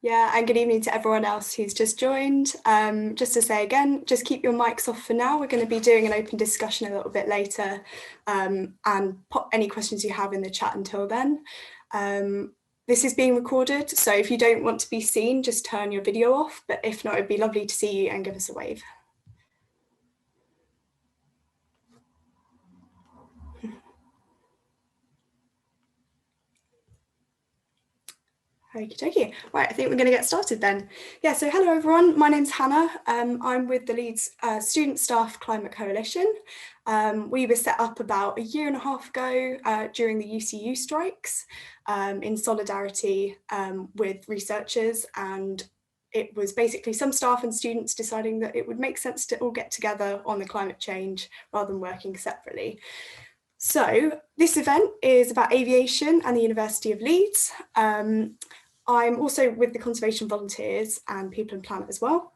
Yeah, and good evening to everyone else who's just joined. Just to say again, just keep your mics off for now. We're going to be doing an open discussion a little bit later, and pop any questions you have in the chat until then. This is being recorded, so if you don't want to be seen, just turn your video off. But if not, it'd be lovely to see you and give us a wave. Okie dokie. Right, I think we're going to get started then. Yeah, so hello everyone, my name's Hannah. I'm with the Leeds Student Staff Climate Coalition. We were set up about a year and a half ago during the UCU strikes in solidarity with researchers, and it was basically some staff and students deciding that it would make sense to all get together on the climate change rather than working separately. So this event is about aviation and the University of Leeds. I'm also with the Conservation Volunteers and People and Planet as well.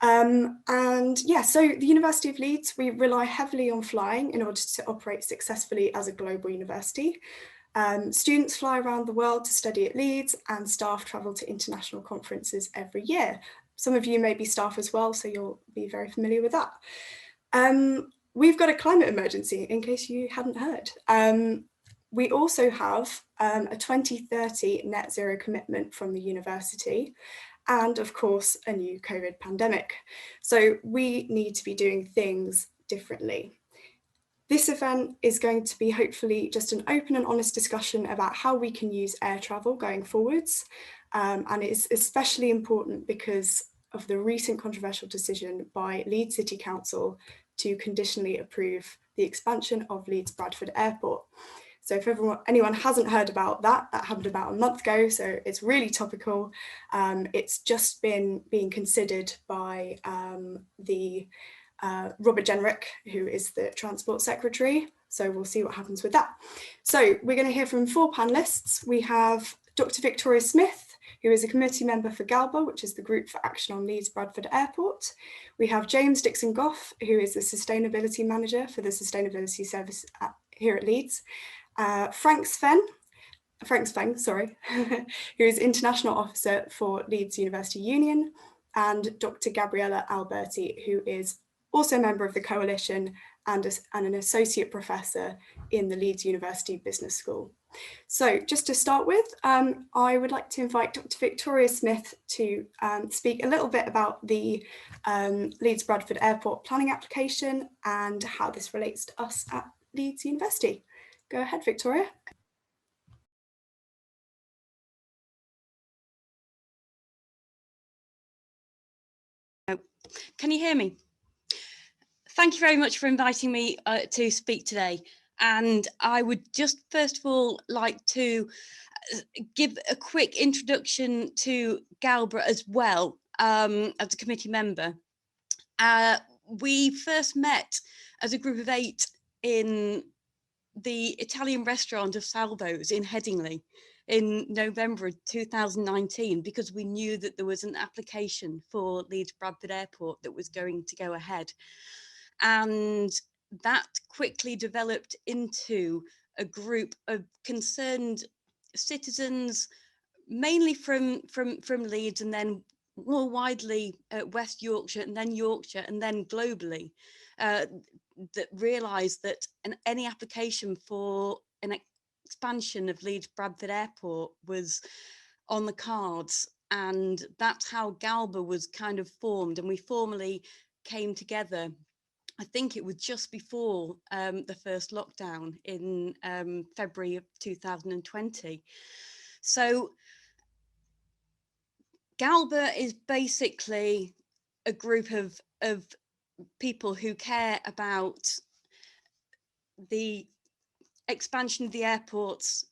And yeah, so the University of Leeds, we rely heavily on flying in order to operate successfully as a global university. Students fly around the world to study at Leeds, and staff travel to international conferences every year. Some of you may be staff as well, so you'll be very familiar with that. We've got a climate emergency, in case you hadn't heard. We also have a 2030 net zero commitment from the university, and of course, a new COVID pandemic. So we need to be doing things differently. This event is going to be hopefully just an open and honest discussion about how we can use air travel going forwards. And it's especially important because of the recent controversial decision by Leeds City Council to conditionally approve the expansion of Leeds Bradford Airport. So if anyone hasn't heard about that, that happened about a month ago, so it's really topical. It's just been being considered by the Robert Jenrick, who is the Transport Secretary. So we'll see what happens with that. So we're going to hear from 4 panellists. We have Dr. Victoria Smith, who is a committee member for GALBA, which is the Group for Action on Leeds Bradford Airport. We have James Dixon-Gough, who is the Sustainability Manager for the Sustainability Service here at Leeds. Feng, who is International Officer for Leeds University Union, and Dr. Gabriella Alberti, who is also a member of the coalition and an associate professor in the Leeds University Business School. So just to start with, I would like to invite Dr. Victoria Smith to speak a little bit about the Leeds Bradford Airport planning application and how this relates to us at Leeds University. Go ahead, Victoria. Can you hear me? Thank you very much for inviting me to speak today. And I would just first of all like to give a quick introduction to GALBA as well as a committee member. We first met as a group of 8 in the Italian restaurant of Salvo's in Headingley in November 2019, because we knew that there was an application for Leeds Bradford Airport that was going to go ahead. And that quickly developed into a group of concerned citizens, mainly from Leeds, and then more widely West Yorkshire, and then Yorkshire, and then globally, that realised that any application for an expansion of Leeds Bradford Airport was on the cards. And that's how GALBA was kind of formed, and we formally came together. I think it was just before the first lockdown in February of 2020. So GALBA is basically a group of people who care about the expansion of the airports,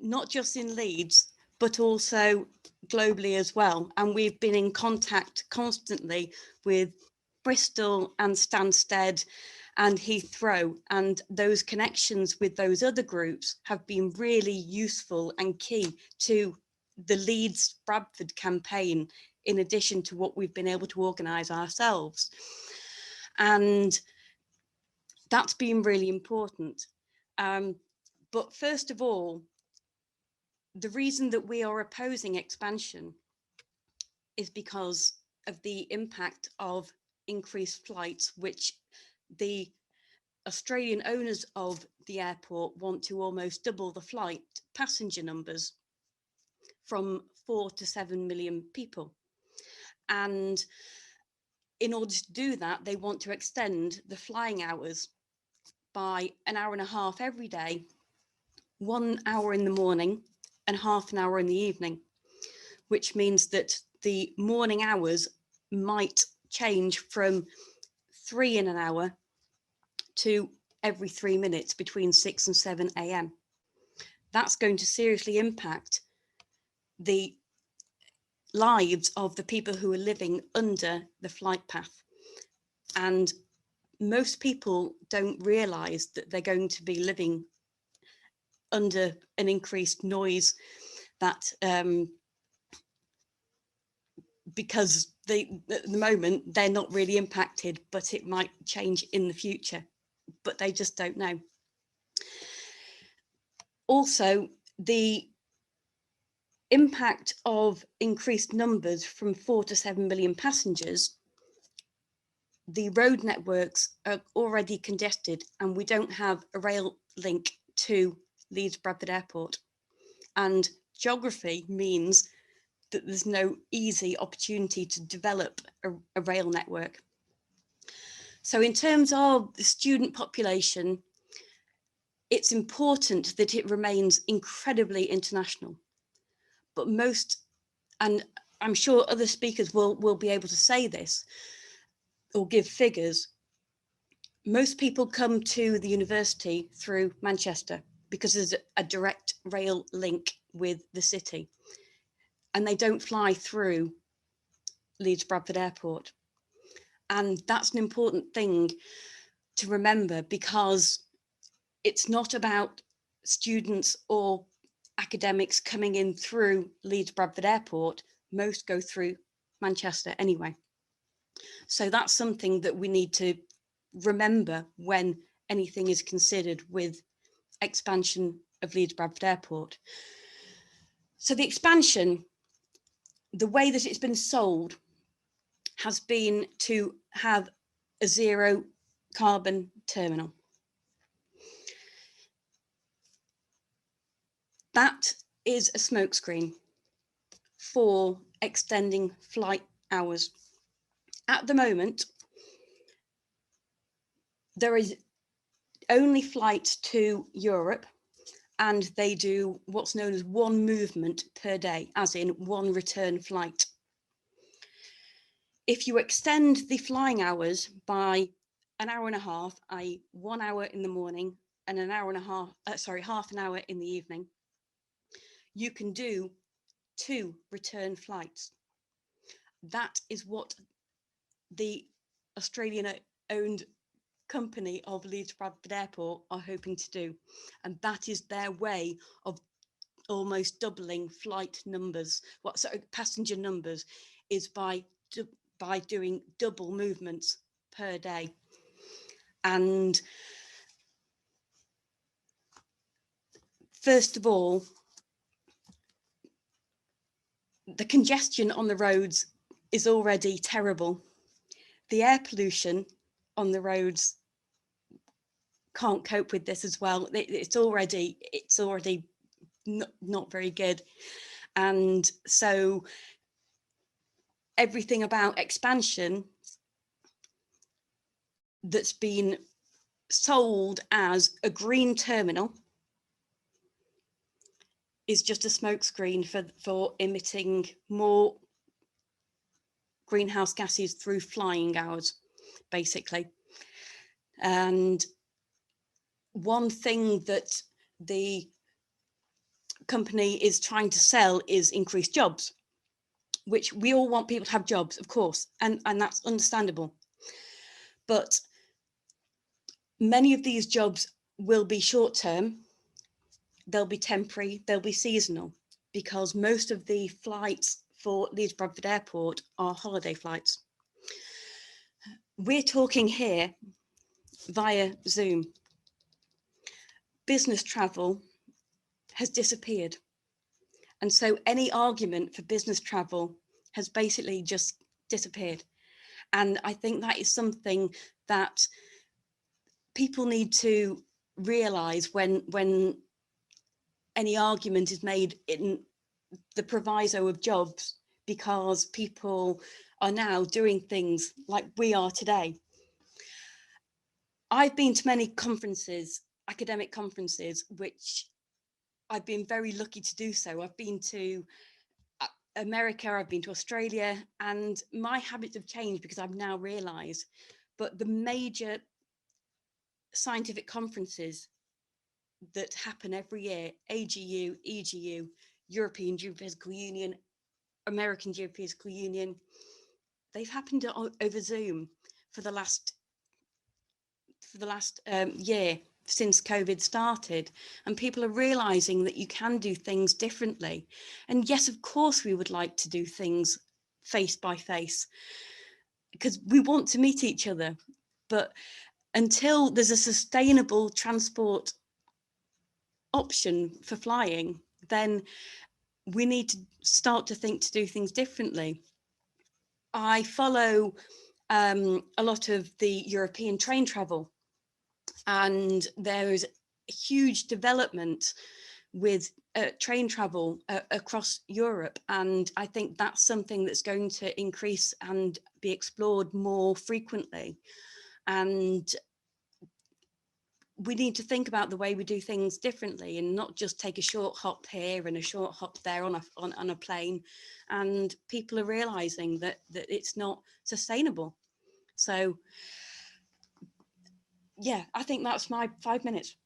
not just in Leeds, but also globally as well. And we've been in contact constantly with Bristol and Stansted and Heathrow, and those connections with those other groups have been really useful and key to the Leeds Bradford campaign, in addition to what we've been able to organise ourselves. And that's been really important. But first of all, the reason that we are opposing expansion is because of the impact of increased flights, which the Australian owners of the airport want to almost double the flight passenger numbers from 4 to 7 million people. And in order to do that, they want to extend the flying hours by an hour and a half every day, 1 hour in the morning and half an hour in the evening, which means that the morning hours might change from 3 in an hour to every 3 minutes between 6 and 7 a.m. That's going to seriously impact the lives of the people who are living under the flight path. And most people don't realise that they're going to be living under an increased noise that because at the moment they're not really impacted, but it might change in the future, but they just don't know. Also, the impact of increased numbers from 4 to 7 million passengers, the road networks are already congested and we don't have a rail link to Leeds Bradford Airport. And geography means that there's no easy opportunity to develop a rail network. So in terms of the student population, it's important that it remains incredibly international. But most, and I'm sure other speakers will be able to say this or give figures, most people come to the university through Manchester because there's a direct rail link with the city, and they don't fly through Leeds Bradford Airport. And that's an important thing to remember, because it's not about students or academics coming in through Leeds Bradford Airport. Most go through Manchester anyway. So that's something that we need to remember when anything is considered with expansion of Leeds Bradford Airport. So the expansion, the way that it's been sold has been to have a zero carbon terminal. That is a smokescreen for extending flight hours. At the moment, there is only flights to Europe, and they do what's known as one movement per day, as in one return flight. If you extend the flying hours by an hour and a half, i.e. 1 hour in the morning and an hour and a half, half an hour in the evening, you can do 2 return flights. That is what the Australian-owned company of Leeds Bradford Airport are hoping to do. And that is their way of almost doubling flight numbers, passenger numbers, is by doing double movements per day. And first of all, the congestion on the roads is already terrible. The air pollution on the roads can't cope with this as well. It's already not very good. And so everything about expansion that's been sold as a green terminal is just a smokescreen for emitting more greenhouse gases through flying hours, basically. And one thing that the company is trying to sell is increased jobs, which we all want people to have jobs, of course, and that's understandable. But many of these jobs will be short-term, they'll be temporary, they'll be seasonal, because most of the flights for Leeds Bradford Airport are holiday flights. We're talking here via Zoom. Business travel has disappeared. And so any argument for business travel has basically just disappeared. And I think that is something that people need to realise when any argument is made in the proviso of jobs, because people are now doing things like we are today. I've been to many conferences, academic conferences, which I've been very lucky to do so. I've been to America, I've been to Australia, and my habits have changed because I've now realised, but the major scientific conferences that happen every year, AGU, EGU, European Geophysical Union, American Geophysical Union, they've happened over Zoom for the last year since COVID started, and people are realizing that you can do things differently. And yes, of course, we would like to do things face by face because we want to meet each other, but until there's a sustainable transport option for flying, then we need to start to think to do things differently. I follow a lot of the European train travel, and there is a huge development with train travel across Europe, and I think that's something that's going to increase and be explored more frequently. And we need to think about the way we do things differently and not just take a short hop here and a short hop there on a plane. And people are realizing that it's not sustainable. So yeah, I think that's my 5 minutes.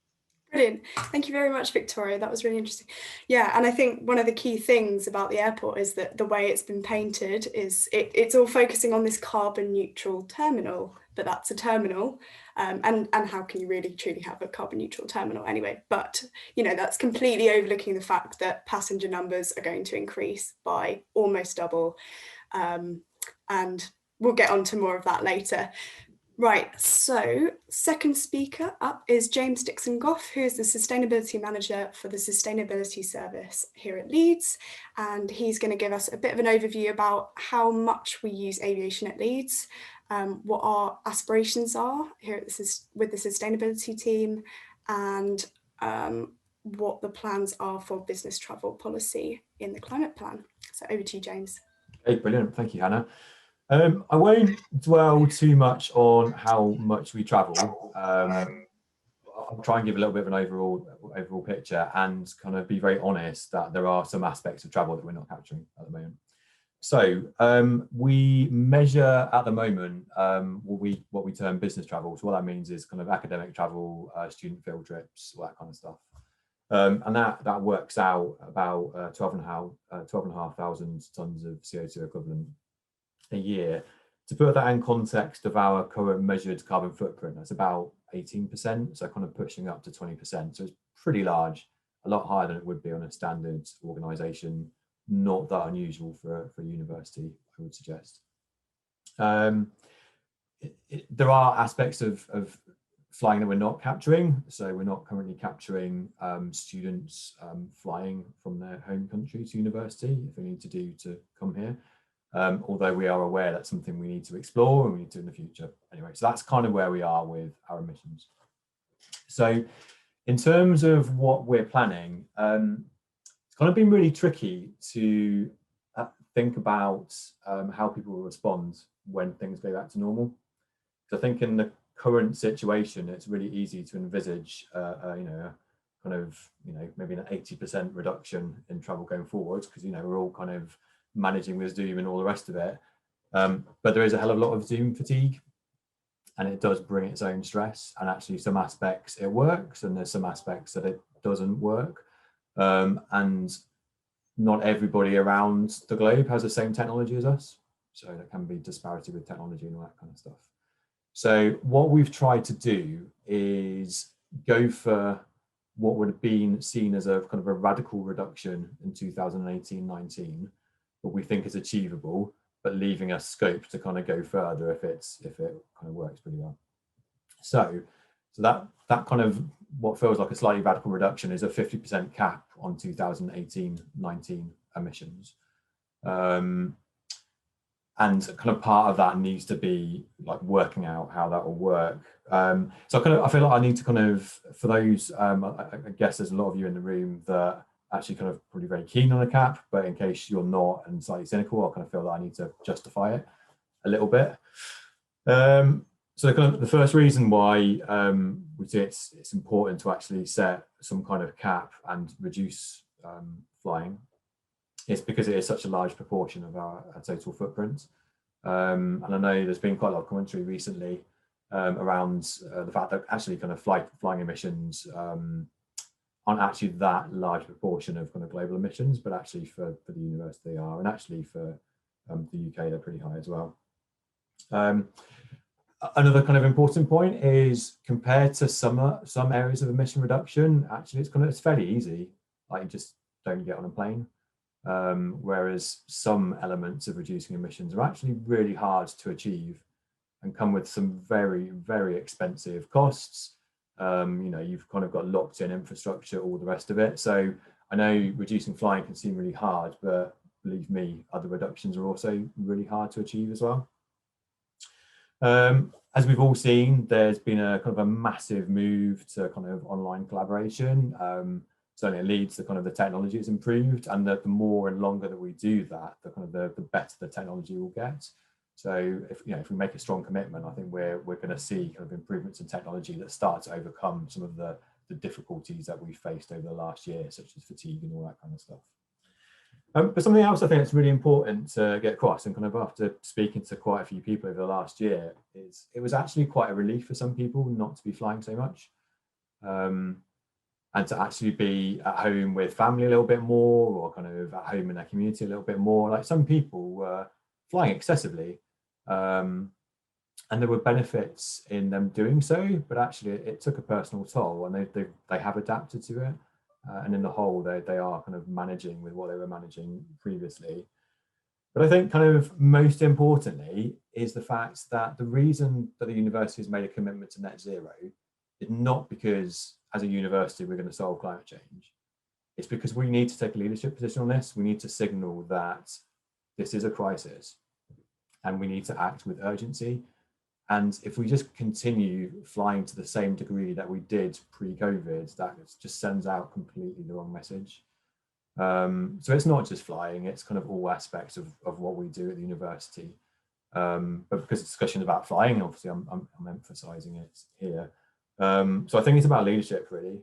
Brilliant. Thank you very much, Victoria. That was really interesting. Yeah, and I think one of the key things about the airport is that the way it's been painted is it's all focusing on this carbon neutral terminal, but that's a terminal. And how can you really truly have a carbon neutral terminal anyway? But, you know, that's completely overlooking the fact that passenger numbers are going to increase by almost double. And we'll get on to more of that later. Right, so second speaker up is James Dixon-Gough, who is the Sustainability Manager for the Sustainability Service here at Leeds. And he's going to give us a bit of an overview about how much we use aviation at Leeds, what our aspirations are here with the sustainability team, and what the plans are for business travel policy in the climate plan. So over to you, James. Okay, brilliant. Thank you, Hannah. I won't dwell too much on how much we travel. I'll try and give a little bit of an overall picture and kind of be very honest that there are some aspects of travel that we're not capturing at the moment. So we measure at the moment what we term business travel. So what that means is kind of academic travel, student field trips, all that kind of stuff. And that works out about 12,500 tons of CO2 equivalent a year. To put that in context of our current measured carbon footprint, that's about 18%, so kind of pushing up to 20%. So it's pretty large, a lot higher than it would be on a standard organisation, not that unusual for a university, I would suggest. There are aspects of flying that we're not capturing. So we're not currently capturing students flying from their home country to university if they need to come here. Although we are aware that's something we need to explore and we need to in the future. Anyway, so that's kind of where we are with our emissions. So in terms of what we're planning, it's kind of been really tricky to think about how people will respond when things go back to normal. So I think in the current situation, it's really easy to envisage maybe an 80% reduction in travel going forward, because we're all kind of managing with Zoom and all the rest of it, but there is a hell of a lot of Zoom fatigue, and it does bring its own stress, and actually some aspects it works and there's some aspects that it doesn't work, and not everybody around the globe has the same technology as us, so there can be disparity with technology and all that kind of stuff. So what we've tried to do is go for what would have been seen as a kind of a radical reduction in 2018-19, but we think is achievable, but leaving us scope to kind of go further if it kind of works pretty well. So that kind of what feels like a slightly radical reduction is a 50% cap on 2018-19 emissions. And kind of part of that needs to be like working out how that will work. So I feel like I need to kind of, for those, I guess there's a lot of you in the room that actually kind of pretty very keen on a cap, but in case you're not and slightly cynical, I kind of feel that I need to justify it a little bit. So kind of the first reason why we see it's important to actually set some kind of cap and reduce flying is because it is such a large proportion of our total footprint. And I know there's been quite a lot of commentary recently around the fact that actually kind of flying emissions aren't actually that large proportion of kind of global emissions, but actually for the university they are, and actually for the UK they're pretty high as well. Another kind of important point is compared to some areas of emission reduction, actually it's fairly easy. Like you just don't get on a plane. Whereas some elements of reducing emissions are actually really hard to achieve and come with some very, very expensive costs. You've kind of got locked in infrastructure, all the rest of it. So I know reducing flying can seem really hard, but believe me, other reductions are also really hard to achieve as well. As we've all seen, there's been a kind of a massive move to kind of online collaboration. Certainly at Leeds, the technology has improved, and the more and longer that we do that, the better the technology will get. So if we make a strong commitment, I think we're going to see kind of improvements in technology that start to overcome some of the difficulties that we've faced over the last year, such as fatigue and all that kind of stuff. But something else I think that's really important to get across, and kind of after speaking to quite a few people over the last year, is it was actually quite a relief for some people not to be flying so much. And to actually be at home with family a little bit more, or kind of at home in their community a little bit more. Like some people were flying excessively, and there were benefits in them doing so, but actually it took a personal toll, and they have adapted to it. And in the whole, they are kind of managing with what they were managing previously. But I think kind of most importantly is the fact that the reason that the university has made a commitment to net zero is not because as a university we're going to solve climate change. It's because we need to take a leadership position on this. We need to signal that this is a crisis and we need to act with urgency. And if we just continue flying to the same degree that we did pre-COVID, that just sends out completely the wrong message. So it's not just flying, it's kind of all aspects of what we do at the university. But because the discussion about flying, obviously I'm emphasizing it here. So I think it's about leadership really.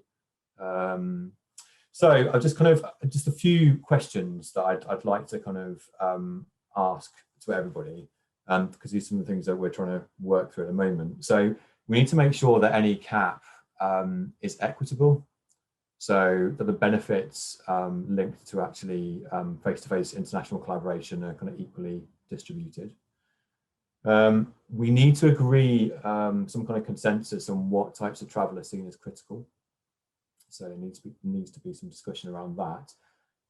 So I've just a few questions that I'd like to kind of ask to everybody. Because these are some of the things that we're trying to work through at the moment. So we need to make sure that any cap is equitable, so that the benefits linked to actually face-to-face international collaboration are kind of equally distributed. We need to agree some kind of consensus on what types of travel are seen as critical. So there needs to be some discussion around that.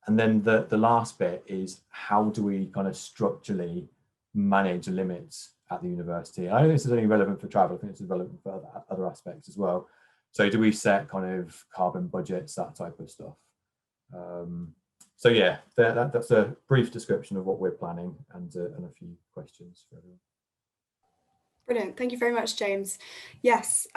And then the last bit is, how do we kind of structurally manage limits at the university? I don't think this is only relevant for travel, I think this is relevant for other aspects as well. So do we set kind of carbon budgets, that type of stuff? So yeah, that's a brief description of what we're planning, and a few questions for everyone. Brilliant, thank you very much, James. Yes,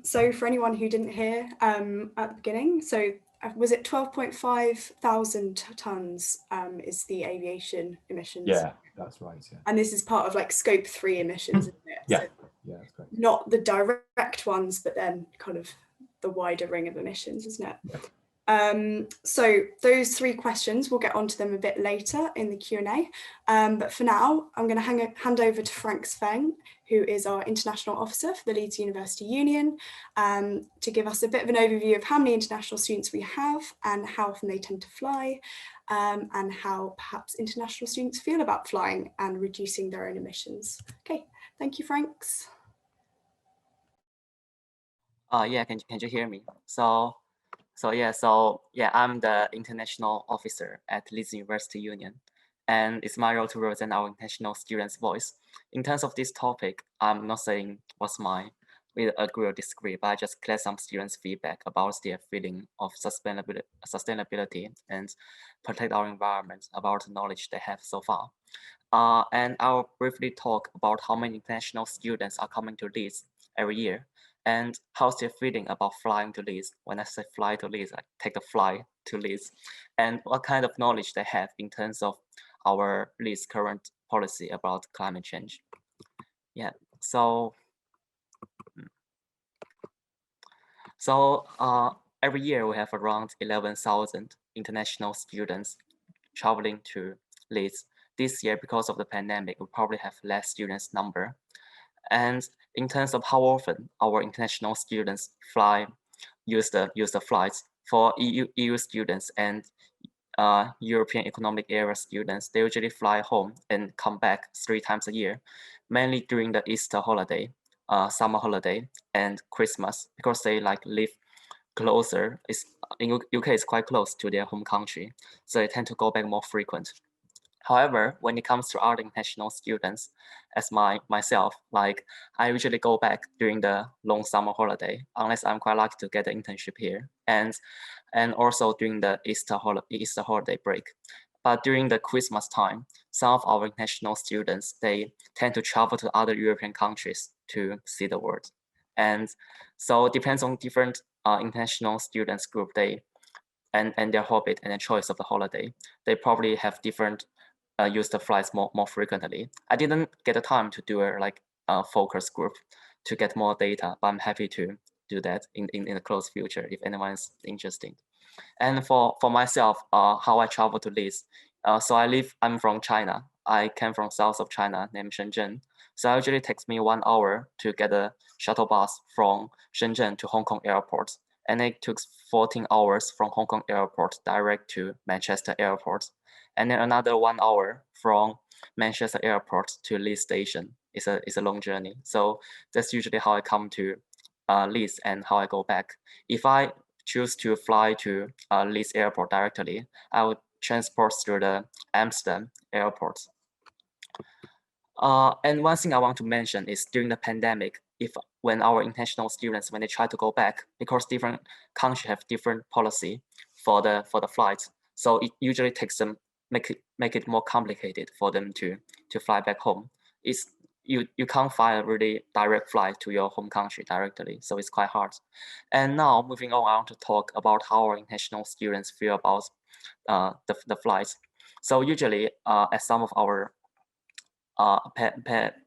so for anyone who didn't hear at the beginning, so was it 12.5 thousand tonnes is the aviation emissions? Yeah, that's right, yeah. And this is part of like scope 3 emissions, isn't it? Yeah, so yeah, that's correct. Not the direct ones, but then kind of the wider ring of emissions, isn't it? Yeah. So those 3 questions, we'll get onto them a bit later in the Q&A. But for now, I'm going to hand over to Feng, who is our International Officer for the Leeds University Union, to give us a bit of an overview of how many international students we have and how often they tend to fly, and how perhaps international students feel about flying and reducing their own emissions. Okay, thank you, Franks. Yeah, can you hear me? So I'm the international officer at Leeds University Union, and it's my role to represent our international students' voice. In terms of this topic, I'm not saying what's my will agree or disagree, but I just collect some students' feedback about their feeling of sustainability and protect our environment, about the knowledge they have so far. And I'll briefly talk about how many international students are coming to Leeds every year and how's their feeling about flying to Leeds. When I say fly to Leeds, I take a flight to Leeds, and what kind of knowledge they have in terms of our Leeds current policy about climate change. Yeah, so every year we have around 11,000 international students traveling to Leeds. This year, because of the pandemic, we probably have less students number. And in terms of how often our international students use the flights, for EU students and European Economic Area students, they usually fly home and come back 3 times a year, mainly during the Easter holiday, summer holiday, and Christmas, because they like live closer. In UK is quite close to their home country, so they tend to go back more frequent. However, when it comes to other international students, as myself, like I usually go back during the long summer holiday, unless I'm quite lucky to get an internship here, and also during the Easter holiday break. But during the Christmas time, some of our international students, they tend to travel to other European countries to see the world. And so it depends on different international students group, and their hobby and their choice of the holiday. They probably have different use the flights more frequently. I didn't get the time to do a focus group to get more data, but I'm happy to do that in the close future if anyone is interested. And for myself, how I travel to Leeds. So I'm from China. I came from south of China named Shenzhen. So it usually takes me 1 hour to get a shuttle bus from Shenzhen to Hong Kong Airport. And it took 14 hours from Hong Kong Airport direct to Manchester Airport. And then another 1 hour from Manchester Airport to Leeds Station. It's a long journey. So that's usually how I come to Leeds and how I go back. If I choose to fly to Leeds Airport directly, I would transport through the Amsterdam Airport. And one thing I want to mention is during the pandemic, when our international students, when they try to go back, because different countries have different policy for the flights, so it usually takes them make it more complicated for them to fly back home. You can't find a really direct flight to your home country directly, so it's quite hard. And now moving on, I want to talk about how our international students feel about the flights. So usually, as some of our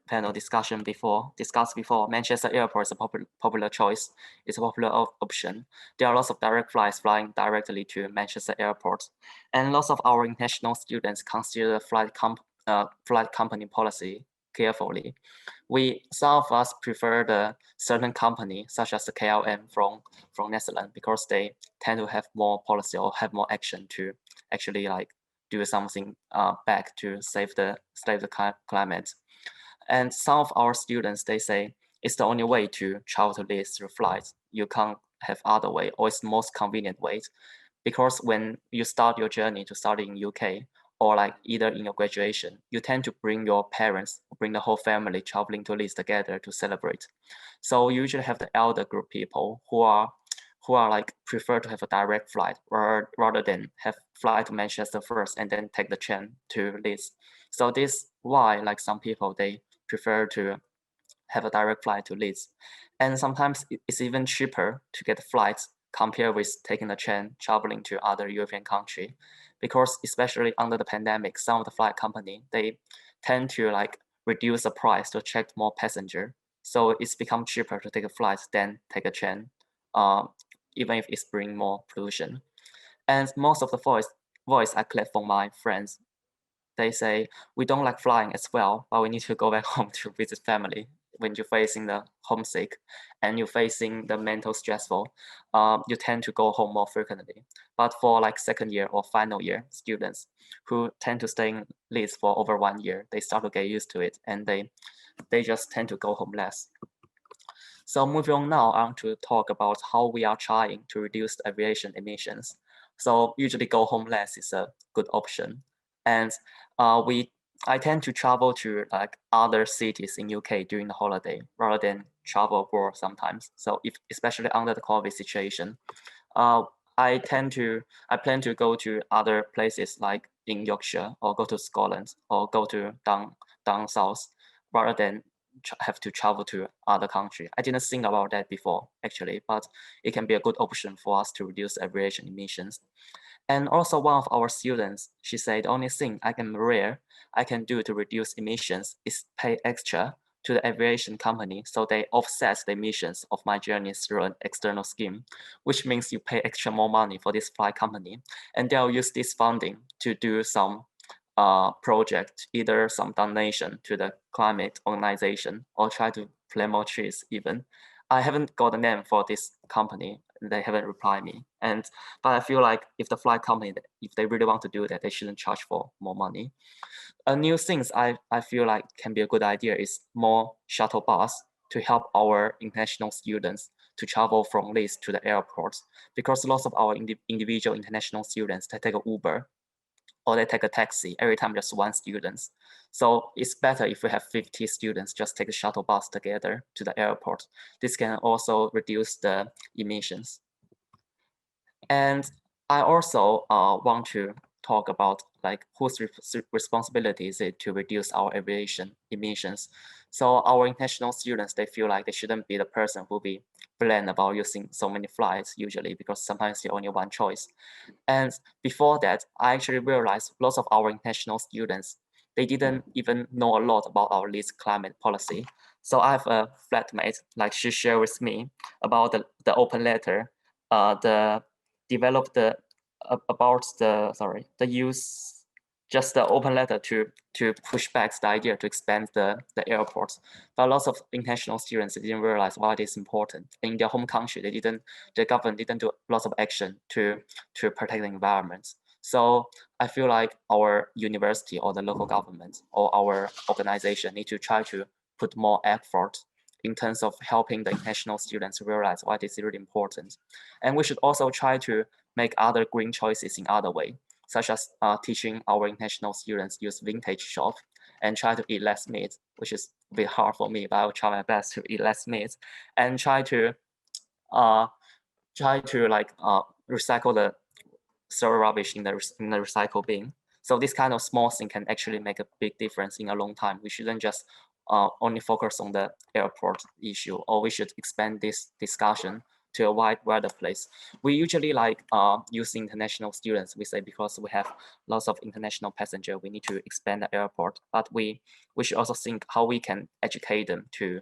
panel discussed before, Manchester Airport is a popular choice. It's a popular option. There are lots of direct flights flying directly to Manchester Airport, and lots of our international students consider the flight company policy carefully. Some of us prefer the certain company, such as the KLM from Netherlands, because they tend to have more policy or have more action to actually do something back to save the climate. And some of our students, they say it's the only way to travel to Leeds through flights. You can't have other way, or it's the most convenient way. Because when you start your journey to study in UK, or either in your graduation, you tend to bring your parents, bring the whole family traveling to Leeds together to celebrate. So you usually have the elder group people who are prefer to have a direct flight rather than have fly to Manchester first and then take the train to Leeds. So this why some people, they prefer to have a direct flight to Leeds. And sometimes it's even cheaper to get flights compared with taking the train traveling to other European country, because especially under the pandemic, some of the flight company, they tend to reduce the price to attract more passenger. So it's become cheaper to take a flight than take a train, even if it's bringing more pollution. And most of the voice I collect from my friends, they say, we don't like flying as well, but we need to go back home to visit family. When you're facing the homesick and you're facing the mental stressful, you tend to go home more frequently. But for second year or final year students who tend to stay in Leeds for over 1 year, they start to get used to it, and they just tend to go home less. So moving on now, I want to talk about how we are trying to reduce the aviation emissions. So usually go home less is a good option. And we I tend to travel to like other cities in UK during the holiday rather than travel abroad sometimes. So especially under the COVID situation, I plan to go to other places like in Yorkshire, or go to Scotland, or go to down south, rather than have to travel to other country. I didn't think about that before actually, but it can be a good option for us to reduce aviation emissions. And also one of our students, she said, the only thing I can do to reduce emissions is pay extra to the aviation company, so they offset the emissions of my journey through an external scheme, which means you pay extra more money for this flight company, and they'll use this funding to do some project, either some donation to the climate organization or try to plant more trees even. I haven't got a name for this company. They haven't replied me. But I feel like if the flight company, if they really want to do that, they shouldn't charge for more money. A new things I feel like can be a good idea is more shuttle bus to help our international students to travel from Leeds to the airport, because lots of our individual international students, they take an Uber or they take a taxi every time there's one student. So it's better if we have 50 students just take a shuttle bus together to the airport. This can also reduce the emissions. And I also want to talk about like whose responsibility is it to reduce our aviation emissions. So our international students, they feel like they shouldn't be the person who be blamed about using so many flights usually, because sometimes you only one choice. And before that, I actually realized lots of our international students, they didn't even know a lot about our Leeds climate policy. So I have a flatmate, like she shared with me about the open letter, developed the about the use, just the open letter to push back the idea to expand the airports. But lots of international students, they didn't realize why it is important. In their home country, the government didn't do lots of action to protect the environment. So I feel like our university or the local government or our organization need to try to put more effort in terms of helping the international students realize why this is really important. And we should also try to make other green choices in other way, such as teaching our international students use vintage shop and try to eat less meat, which is a bit hard for me, but I will try my best to eat less meat, and try to recycle the throw rubbish in the recycle bin. So this kind of small thing can actually make a big difference in a long time. We shouldn't just only focus on the airport issue, or we should expand this discussion to a wider place. We usually like using international students. We say because we have lots of international passenger, we need to expand the airport. But we should also think how we can educate them to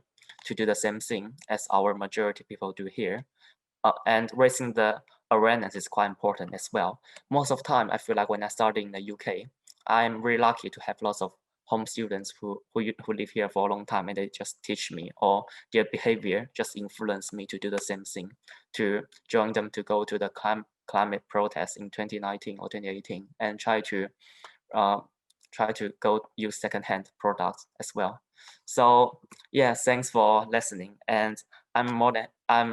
do the same thing as our majority people do here. And raising the awareness is quite important as well. Most of the time, I feel like when I started in the UK, I'm really lucky to have lots of home students who live here for a long time, and they just teach me, or their behavior just influence me to do the same thing, to join them to go to the climate protest in 2019 or 2018, and try to go use secondhand products as well. So yeah, thanks for listening. And I'm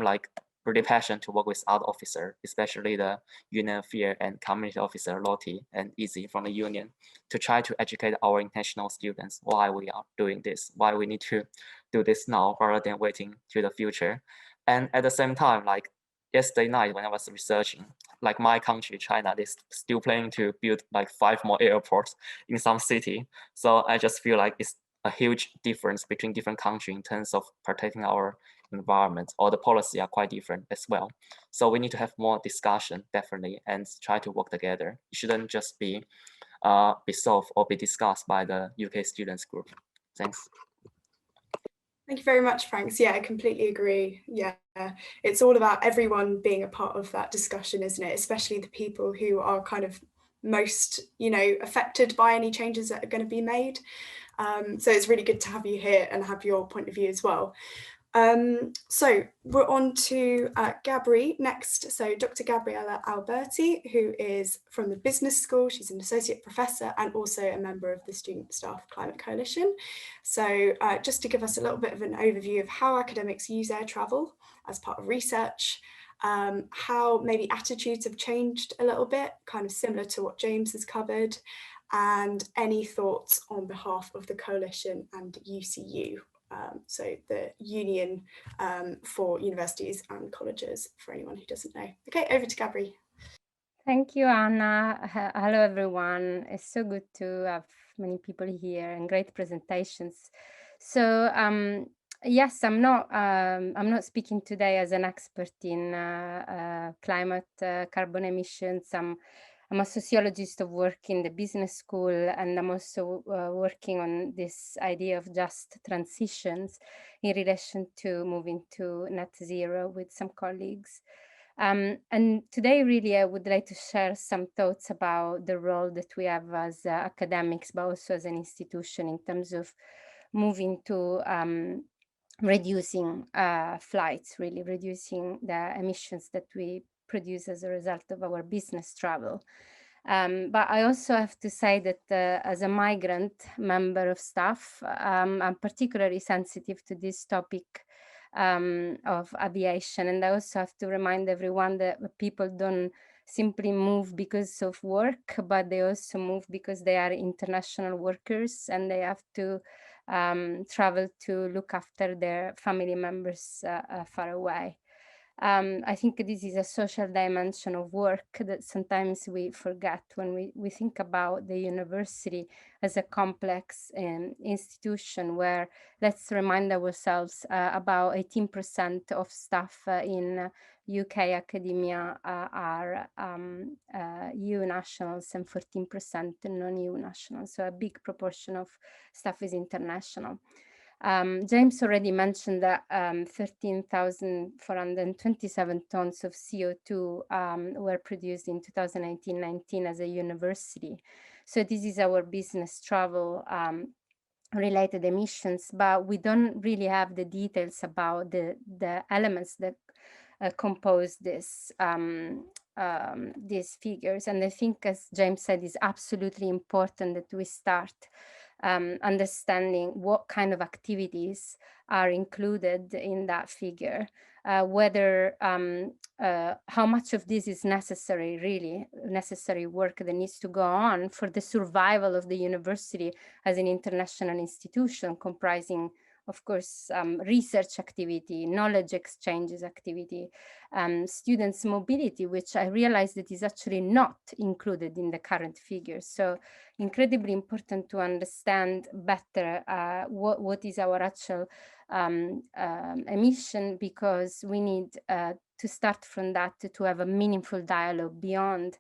like really passionate to work with other officers, especially the union affairs and community officer Lottie and Izzy from the union, to try to educate our international students why we are doing this, why we need to do this now rather than waiting to the future. And at the same time, like yesterday night when I was researching, like my country, China, they're still planning to build like 5 more airports in some city. So I just feel like it's a huge difference between different countries in terms of protecting our environment, or the policy are quite different as well. So we need to have more discussion, definitely, and try to work together. It shouldn't just be solved or be discussed by the UK students group. Thanks. Thank you very much, Frank. Yeah, I completely agree. Yeah, it's all about everyone being a part of that discussion, isn't it? Especially the people who are kind of most, affected by any changes that are going to be made. So it's really good to have you here and have your point of view as well. So we're on to Gabri next. So Dr. Gabriella Alberti, who is from the business school. She's an associate professor and also a member of the Student Staff Climate Coalition. So just to give us a little bit of an overview of how academics use air travel as part of research, how maybe attitudes have changed a little bit, kind of similar to what James has covered, and any thoughts on behalf of the Coalition and UCU, so the Union for Universities and Colleges, for anyone who doesn't know. Okay, over to Gabri. Thank you, Anna. Hello, everyone. It's so good to have many people here and great presentations. So, yes, I'm not speaking today as an expert in climate carbon emissions. I'm a sociologist of work in the business school, and I'm also working on this idea of just transitions in relation to moving to net zero with some colleagues. And today, really, I would like to share some thoughts about the role that we have as academics, but also as an institution in terms of moving to reducing flights, really reducing the emissions that we produce as a result of our business travel. But I also have to say that as a migrant member of staff, I'm particularly sensitive to this topic of aviation. And I also have to remind everyone that people don't simply move because of work, but they also move because they are international workers and they have to travel to look after their family members far away. I think this is a social dimension of work that sometimes we forget when we think about the university as a complex institution where, let's remind ourselves, about 18% of staff in UK academia are EU nationals and 14% non-EU nationals. So a big proportion of staff is international. James already mentioned that 13,427 tons of CO2 were produced in 2018-19 as a university. So this is our business travel related emissions, but we don't really have the details about the elements that compose this these figures. And I think, as James said, it's absolutely important that we start understanding what kind of activities are included in that figure, whether how much of this is necessary, really necessary work that needs to go on for the survival of the university as an international institution comprising, of course, research activity, knowledge exchanges activity, students' mobility, which I realized that is actually not included in the current figures. So incredibly important to understand better what is our actual emission, because we need to start from that to have a meaningful dialogue beyond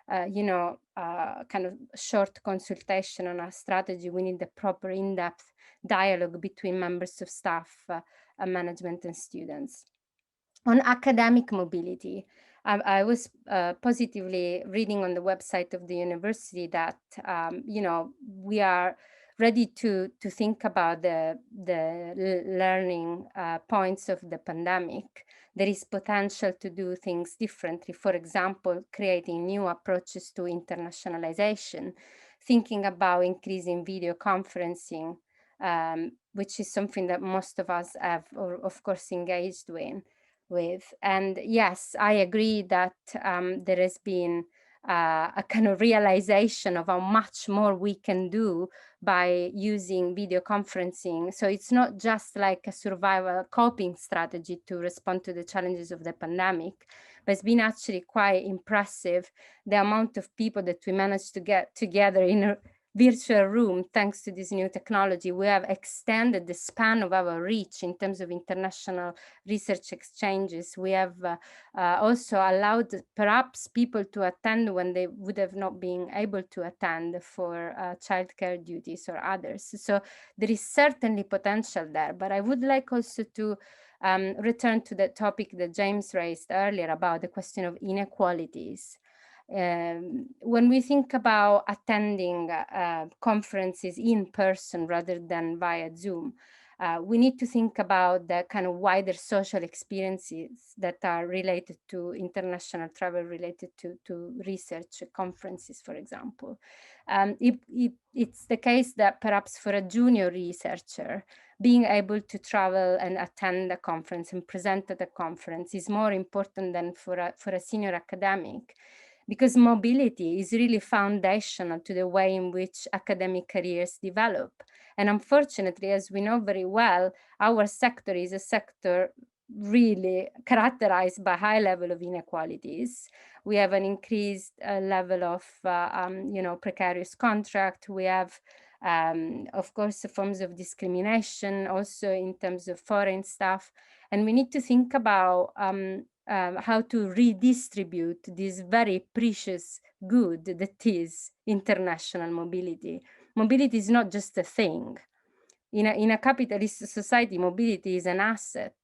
kind of short consultation on our strategy. We need the proper in-depth dialogue between members of staff, management and students. On academic mobility, I was positively reading on the website of the university that, we are ready to think about the learning points of the pandemic. There is potential to do things differently. For example, creating new approaches to internationalization, thinking about increasing video conferencing, which is something that most of us have, of course, engaged with. And yes, I agree that there has been a kind of realization of how much more we can do by using video conferencing. So it's not just like a survival coping strategy to respond to the challenges of the pandemic, but it's been actually quite impressive the amount of people that we managed to get together in a virtual room. Thanks to this new technology, we have extended the span of our reach in terms of international research exchanges. We have also allowed perhaps people to attend when they would have not been able to attend for childcare duties or others. So there is certainly potential there, but I would like also to return to the topic that James raised earlier about the question of inequalities. When we think about attending conferences in person rather than via Zoom, we need to think about the kind of wider social experiences that are related to international travel, related to research conferences, for example. It's the case that perhaps for a junior researcher, being able to travel and attend a conference and present at a conference is more important than for a senior academic, because mobility is really foundational to the way in which academic careers develop. And unfortunately, as we know very well, our sector is a sector really characterized by high level of inequalities. We have an increased level of precarious contract. We have of course forms of discrimination also in terms of foreign staff, and we need to think about how to redistribute this very precious good that is international mobility. Mobility is not just a thing. In a capitalist society, mobility is an asset.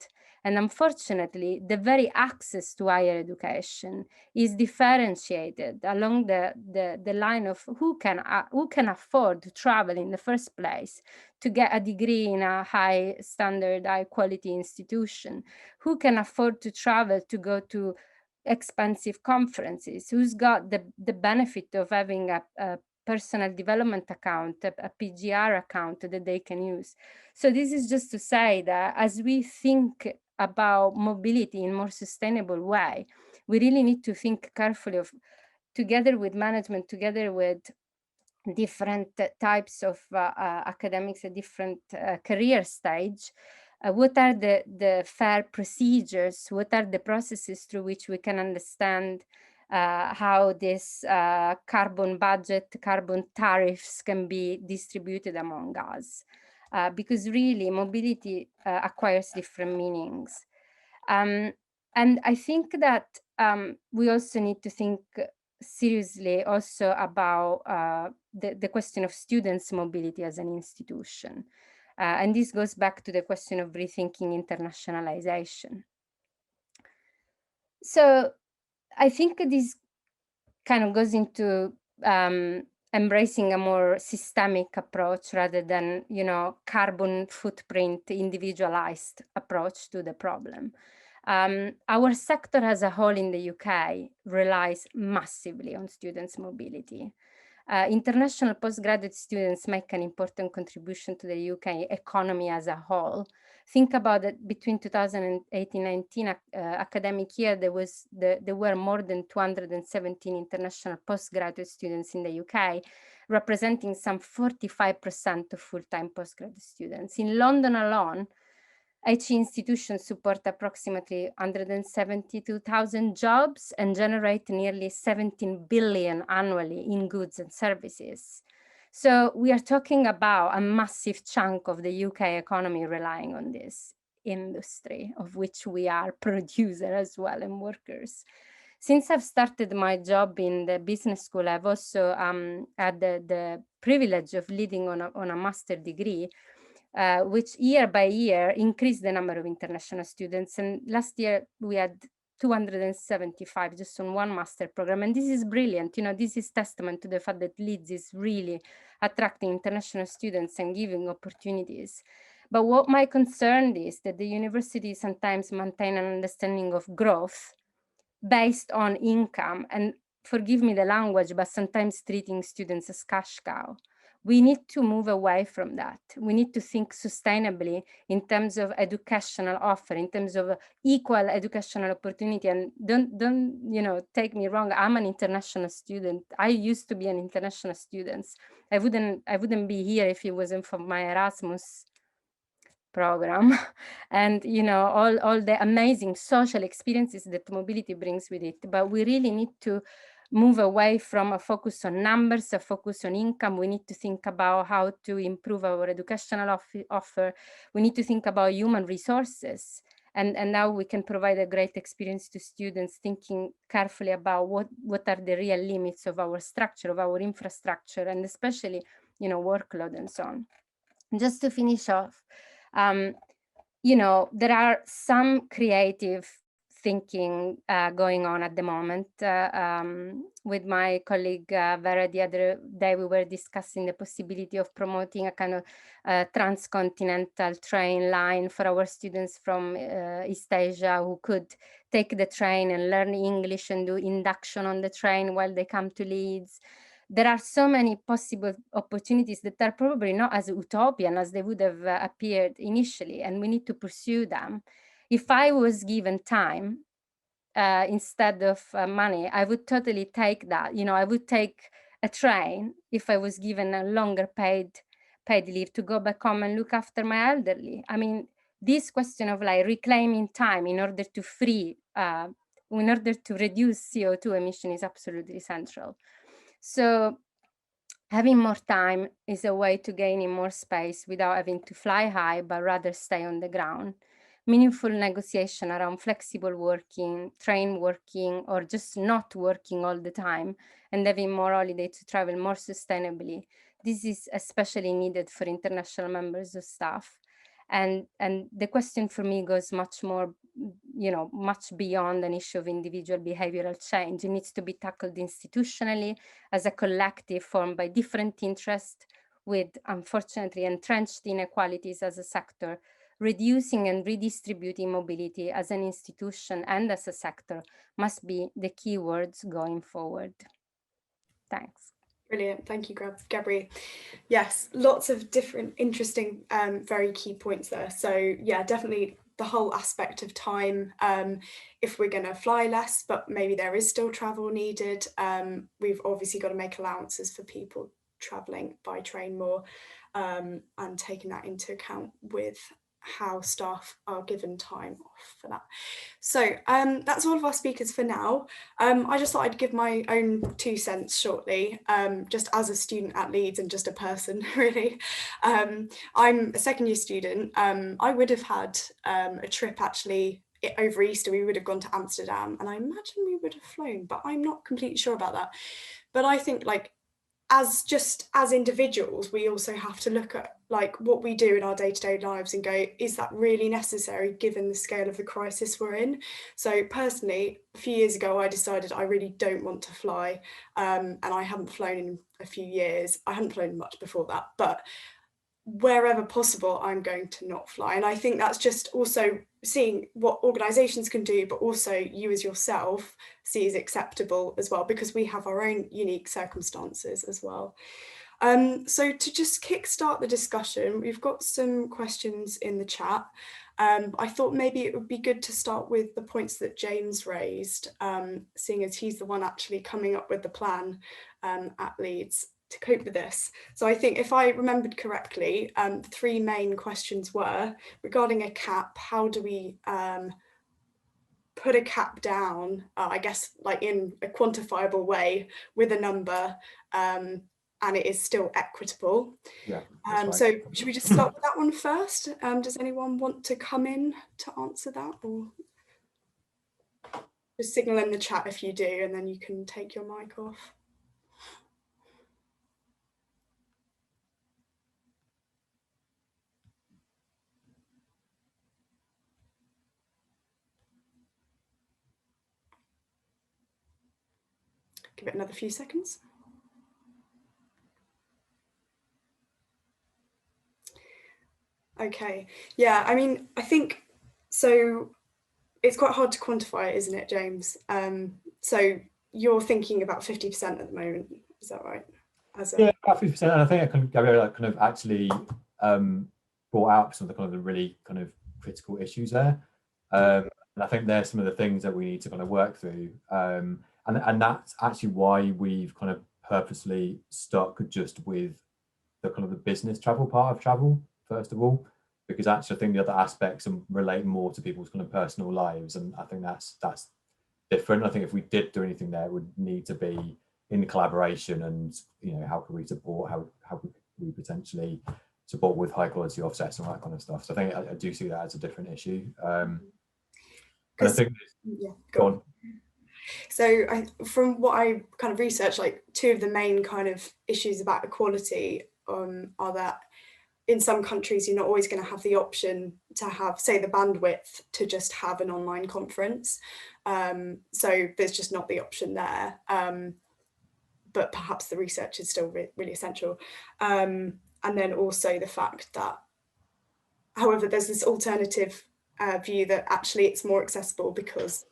And unfortunately, the very access to higher education is differentiated along the line of who can afford to travel in the first place to get a degree in a high standard, high quality institution, who can afford to travel to go to expensive conferences, who's got the benefit of having a personal development account, a PGR account that they can use. So this is just to say that as we think about mobility in a more sustainable way, we really need to think carefully of, together with management, together with different types of academics at different career stage, what are the fair procedures, what are the processes through which we can understand how this carbon budget, carbon tariffs can be distributed among us. Because really mobility acquires different meanings. And I think that we also need to think seriously also about the question of students' mobility as an institution. And this goes back to the question of rethinking internationalization. So I think this kind of goes into embracing a more systemic approach rather than, carbon footprint, individualized approach to the problem. Our sector as a whole in the UK relies massively on students' mobility. International postgraduate students make an important contribution to the UK economy as a whole. Think about it, between 2018-19 academic year, there were more than 217 international postgraduate students in the UK, representing some 45% of full-time postgraduate students. In London alone, HE institutions support approximately 172,000 jobs and generate nearly 17 billion annually in goods and services. So we are talking about a massive chunk of the UK economy relying on this industry, of which we are producers as well and workers. Since I've started my job in the business school, I've also had the privilege of leading on a master degree, which year by year increased the number of international students. And last year we had 275 just on one master program. And this is brilliant. This is testament to the fact that Leeds is really attracting international students and giving opportunities. But what my concern is that the university sometimes maintain an understanding of growth based on income, and forgive me the language, but sometimes treating students as cash cow. We need to move away from that. We need to think sustainably in terms of educational offer, in terms of equal educational opportunity. And don't take me wrong, I'm an international student. I used to be an international student. I wouldn't be here if it wasn't for my Erasmus program and all the amazing social experiences that mobility brings with it. But we really need to move away from a focus on numbers, a focus on income. We need to think about how to improve our educational offer. We need to think about human resources. And now we can provide a great experience to students, thinking carefully about what are the real limits of our structure, of our infrastructure, and especially, workload and so on. Just to finish off, there are some creative thinking going on at the moment. With my colleague Vera the other day, we were discussing the possibility of promoting a kind of transcontinental train line for our students from East Asia who could take the train and learn English and do induction on the train while they come to Leeds. There are so many possible opportunities that are probably not as utopian as they would have appeared initially, and we need to pursue them. If I was given time, instead of money, I would totally take that. You know, I would take a train if I was given a longer paid leave to go back home and look after my elderly. I mean, this question of like reclaiming time in order to in order to reduce CO2 emission is absolutely central. So having more time is a way to gain in more space without having to fly high, but rather stay on the ground. Meaningful negotiation around flexible working, train working, or just not working all the time, and having more holiday to travel more sustainably. This is especially needed for international members of staff. And the question for me goes much more, you know, much beyond an issue of individual behavioral change. It needs to be tackled institutionally as a collective formed by different interests with, unfortunately, entrenched inequalities as a sector. Reducing and redistributing mobility as an institution and as a sector must be the key words going forward. Thanks. Brilliant, thank you, Gabriella. Yes, lots of different interesting, very key points there. So yeah, definitely the whole aspect of time, if we're going to fly less, but maybe there is still travel needed, we've obviously got to make allowances for people travelling by train more, and taking that into account with how staff are given time off for that. So that's all of our speakers for now. I just thought I'd give my own 2 cents shortly, just as a student at Leeds and just a person, really. I'm a second year student. I would have had a trip actually over Easter. We would have gone to Amsterdam, and I imagine we would have flown, but I'm not completely sure about that. But I think, like, as individuals, we also have to look at like what we do in our day-to-day lives and go, is that really necessary given the scale of the crisis we're in? So personally, a few years ago, I decided I really don't want to fly, and I haven't flown in a few years. I hadn't flown much before that, but wherever possible, I'm going to not fly. And I think that's just also seeing what organisations can do, but also you as yourself see as acceptable as well, because we have our own unique circumstances as well. So to just kickstart the discussion, we've got some questions in the chat. I thought maybe it would be good to start with the points that James raised, seeing as he's the one actually coming up with the plan at Leeds to cope with this. So I think if I remembered correctly, the 3 main questions were regarding a cap. How do we put a cap down, I guess, like in a quantifiable way with a number, and it is still equitable? Yeah. So should we just start with that one first? Does anyone want to come in to answer that, or just signal in the chat if you do, and then you can take your mic off. Give it another few seconds. Okay, yeah, I mean, I think, so it's quite hard to quantify it, isn't it, James? So you're thinking about 50% at the moment, is that right? Yeah, about 50%, and I think Gabriella kind of actually brought out some of the kind of the really kind of critical issues there. And I think there's some of the things that we need to kind of work through. And that's actually why we've kind of purposely stuck just with the kind of the business travel part of travel, first of all, because actually I think the other aspects relate more to people's kind of personal lives. And I think that's different. I think if we did do anything there, it would need to be in collaboration, and, you know, how can we support, how could we potentially support with high quality offsets and all that kind of stuff. So I think I do see that as a different issue. And I think, yeah, go on. So from what I kind of researched, like 2 of the main kind of issues about equality are that in some countries, you're not always going to have the option to have, say, the bandwidth to just have an online conference. So there's just not the option there. But perhaps the research is still really essential. And then also the fact that, however, there's this alternative view that actually it's more accessible because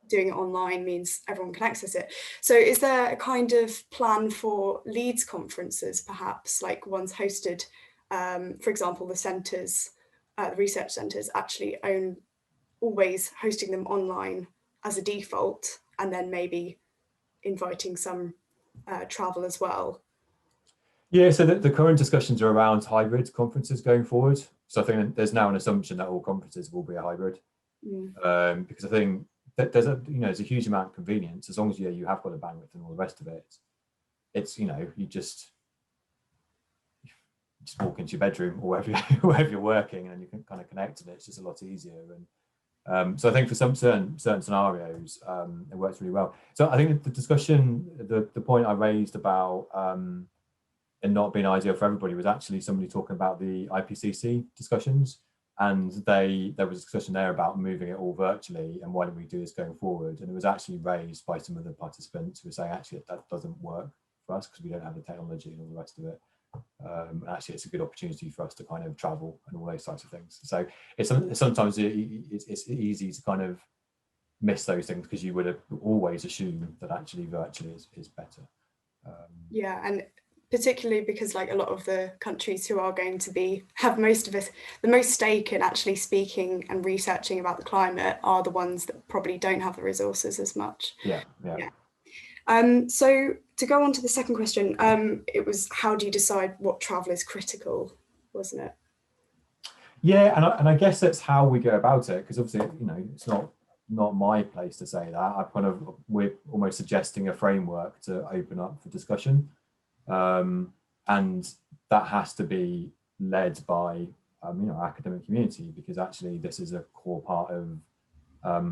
doing it online means everyone can access it. So is there a kind of plan for Leeds conferences, perhaps, like ones hosted, for example, the centres, the research centres actually own always hosting them online as a default, and then maybe inviting some travel as well? Yeah, so the current discussions are around hybrid conferences going forward. So I think there's now an assumption that all conferences will be a hybrid, because I think that there's a huge amount of convenience as long as you have got the bandwidth and all the rest of it. It's you just walk into your bedroom or wherever you're working, and you can kind of connect to it. It's just a lot easier. And so I think for some certain scenarios, it works really well. So I think the discussion, the point I raised about it not being ideal for everybody was actually somebody talking about the IPCC discussions, and there was a discussion there about moving it all virtually and why don't we do this going forward. And it was actually raised by some of the participants who were saying actually that doesn't work for us because we don't have the technology and all the rest of it. Actually, it's a good opportunity for us to kind of travel and all those types of things. So it's sometimes it's easy to kind of miss those things because you would always assume that actually virtually is better. Yeah, and particularly because like a lot of the countries who are going to have the most stake in actually speaking and researching about the climate are the ones that probably don't have the resources as much. Yeah. So to go on to the second question, it was how do you decide what travel is critical, wasn't it? Yeah, and I guess that's how we go about it, because obviously it's not my place to say that. We're almost suggesting a framework to open up for discussion, and that has to be led by our academic community, because actually this is a core part of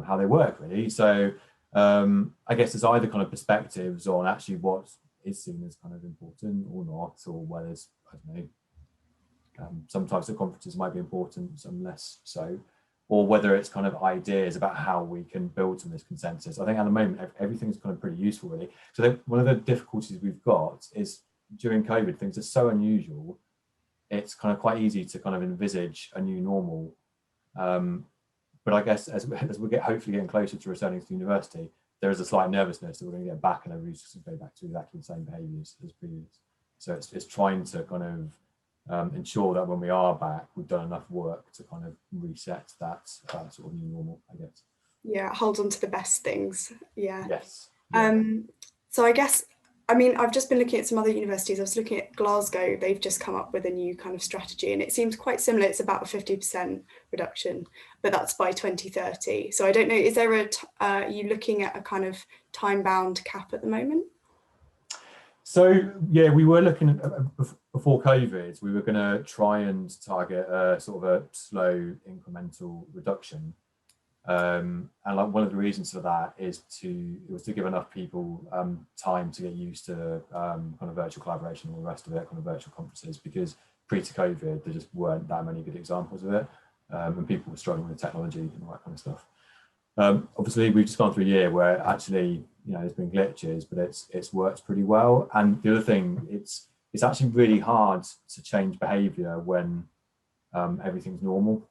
how they work, really. So I guess there's either kind of perspectives on actually what is seen as kind of important or not, or whether there's, I don't know, some types of conferences might be important, some less so, or whether it's kind of ideas about how we can build some of this consensus. I think at the moment everything's kind of pretty useful, really. So one of the difficulties we've got is during COVID, things are so unusual. It's kind of quite easy to kind of envisage a new normal. But I guess as we hopefully getting closer to returning to university, there is a slight nervousness that we're going to get back and everybody's just going to go back to exactly the same behaviours as previous. So it's trying to kind of ensure that when we are back, we've done enough work to kind of reset that sort of new normal, I guess. Yeah, hold on to the best things. Yeah. Yes. Yeah. So I guess, I mean, I've just been looking at some other universities. I was looking at Glasgow. They've just come up with a new kind of strategy, and it seems quite similar. It's about a 50% reduction, but that's by 2030. So I don't know, is there are you looking at a kind of time-bound cap at the moment? So yeah, we were looking at, before COVID, we were going to try and target a sort of a slow incremental reduction. And like one of the reasons for that was to give enough people time to get used to kind of virtual collaboration and all the rest of it, kind of virtual conferences, because pre-COVID there just weren't that many good examples of it, and people were struggling with technology and all that kind of stuff. Obviously, we've just gone through a year where actually there's been glitches, but it's worked pretty well. And the other thing, it's actually really hard to change behaviour when everything's normal,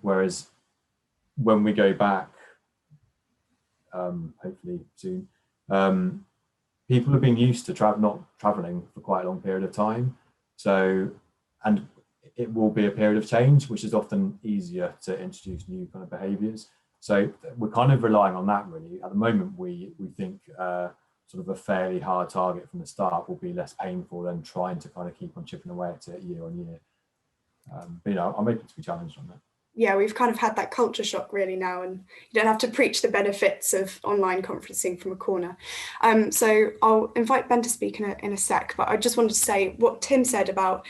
whereas when we go back, hopefully soon, people have been used to not traveling for quite a long period of time. So, and it will be a period of change, which is often easier to introduce new kind of behaviours. So we're kind of relying on that, really. At the moment, we think sort of a fairly hard target from the start will be less painful than trying to kind of keep on chipping away at it year on year. But I'm open to be challenged on that. Yeah, we've kind of had that culture shock really now, and you don't have to preach the benefits of online conferencing from a corner. So I'll invite Ben to speak in a sec, but I just wanted to say what Tim said about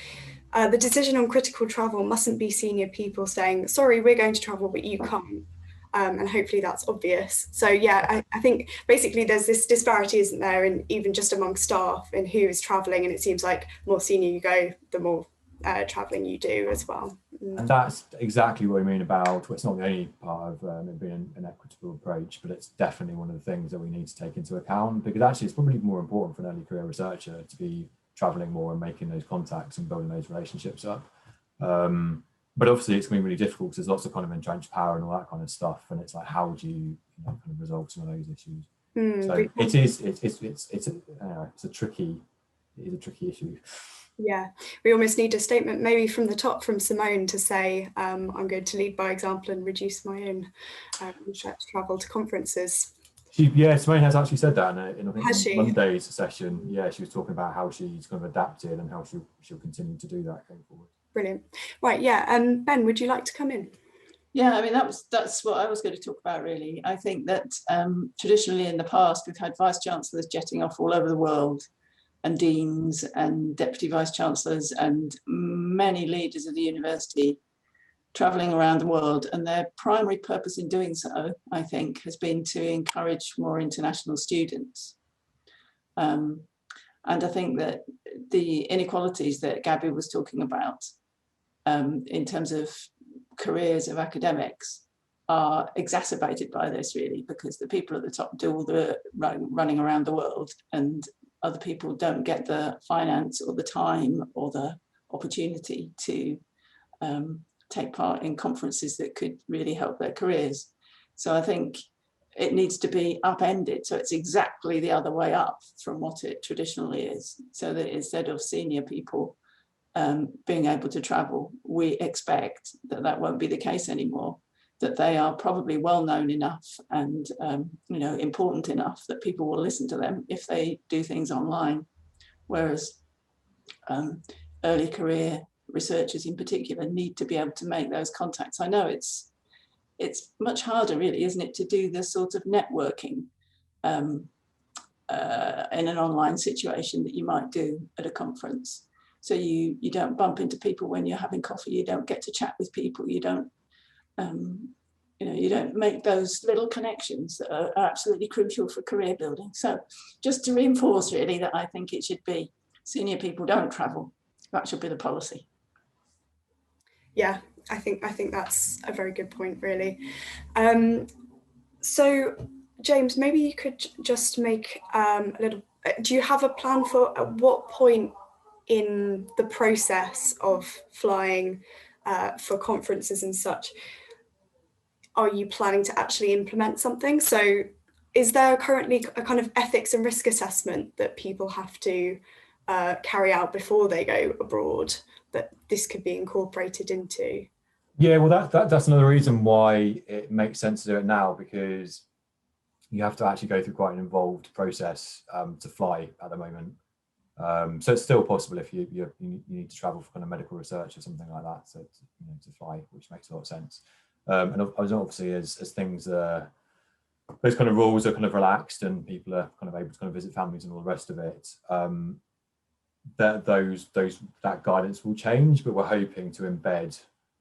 the decision on critical travel mustn't be senior people saying, sorry, we're going to travel, but you can't. And hopefully that's obvious. So yeah, I think basically there's this disparity, isn't there, and even just among staff in who is traveling, and it seems like the more senior you go, the more traveling you do as well. And that's exactly what I mean about, it's not the only part of it being an equitable approach, but it's definitely one of the things that we need to take into account, because actually it's probably more important for an early career researcher to be traveling more and making those contacts and building those relationships up. But obviously it's going to be really difficult because there's lots of kind of entrenched power and all that kind of stuff, and it's like, how would you kind of resolve some of those issues? So it's a tricky issue. Yeah, we almost need a statement maybe from the top from Simone to say, I'm going to lead by example and reduce my own travel to conferences. Simone has actually said that in I Has think she? Monday's session. Yeah, she was talking about how she's kind of adapted and how she'll continue to do that going forward. Brilliant. Right, yeah, Ben, would you like to come in? Yeah, I mean, that's what I was going to talk about, really. I think that traditionally in the past, we've had vice-chancellors jetting off all over the world, and deans and deputy vice-chancellors and many leaders of the university travelling around the world. And their primary purpose in doing so, I think, has been to encourage more international students. And I think that the inequalities that Gabby was talking about in terms of careers of academics are exacerbated by this, really, because the people at the top do all the running around the world, and other people don't get the finance or the time or the opportunity to take part in conferences that could really help their careers. So I think it needs to be upended, so it's exactly the other way up from what it traditionally is, so that instead of senior people being able to travel, we expect that that won't be the case anymore, that they are probably well known enough and important enough that people will listen to them if they do things online. Whereas early career researchers in particular need to be able to make those contacts. I know it's much harder, really, isn't it, to do the sort of networking in an online situation that you might do at a conference. So you don't bump into people when you're having coffee, you don't get to chat with people, you don't you don't make those little connections that are absolutely crucial for career building. So just to reinforce, really, that I think it should be senior people don't travel. That should be the policy. Yeah, I think that's a very good point, really. So James, maybe you could just make a little, do you have a plan for at what point in the process of flying for conferences and such are you planning to actually implement something? So is there currently a kind of ethics and risk assessment that people have to carry out before they go abroad that this could be incorporated into? Yeah, well, that's another reason why it makes sense to do it now, because you have to actually go through quite an involved process to fly at the moment. So it's still possible if you need to travel for kind of medical research or something like that to fly, which makes a lot of sense. And obviously as things those kind of rules are kind of relaxed and people are kind of able to kind of visit families and all the rest of it, that guidance will change, but we're hoping to embed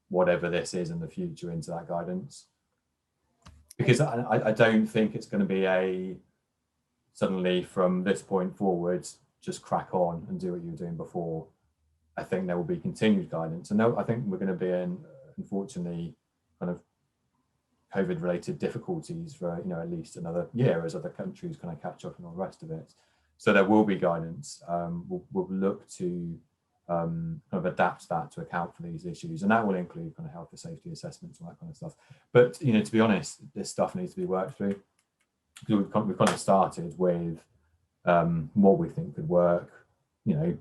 whatever this is in the future into that guidance, because I don't think it's going to be a suddenly from this point forward just crack on and do what you were doing before. I think there will be continued guidance, and I think we're going to be in, unfortunately, kind of COVID related difficulties for at least another year as other countries kind of catch up and all the rest of it. So there will be guidance. We'll look to kind of adapt that to account for these issues, and that will include kind of health and safety assessments and that kind of stuff. But to be honest, this stuff needs to be worked through. We've kind of started with what we think could work.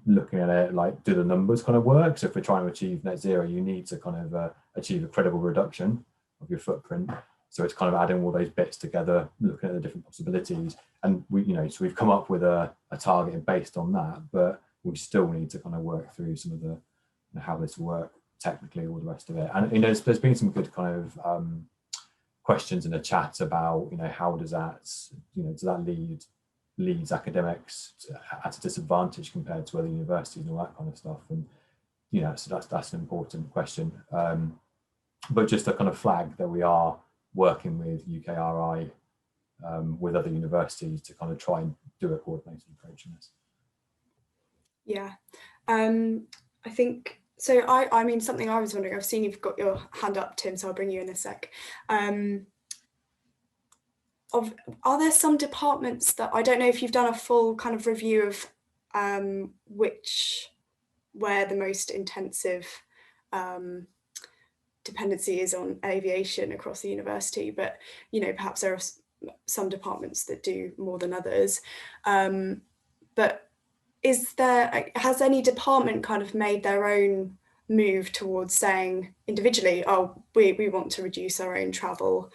Looking at it like, do the numbers kind of work? So if we're trying to achieve net zero, you need to kind of achieve a credible reduction of your footprint. So it's kind of adding all those bits together, looking at the different possibilities, and so we've come up with a target based on that, but we still need to kind of work through some of the how this will work technically, all the rest of it. And there's been some good kind of questions in the chat about how does that does that leads academics at a disadvantage compared to other universities and all that kind of stuff, and so that's an important question. But just to kind of flag that we are working with UKRI with other universities to kind of try and do a coordinated approach in this. Yeah, I think so. I mean, something I was wondering, I've seen you've got your hand up, Tim, so I'll bring you in a sec. Are there some departments that, I don't know if you've done a full kind of review of where the most intensive dependency is on aviation across the university, but perhaps there are some departments that do more than others. But has any department kind of made their own move towards saying individually, oh, we want to reduce our own travel?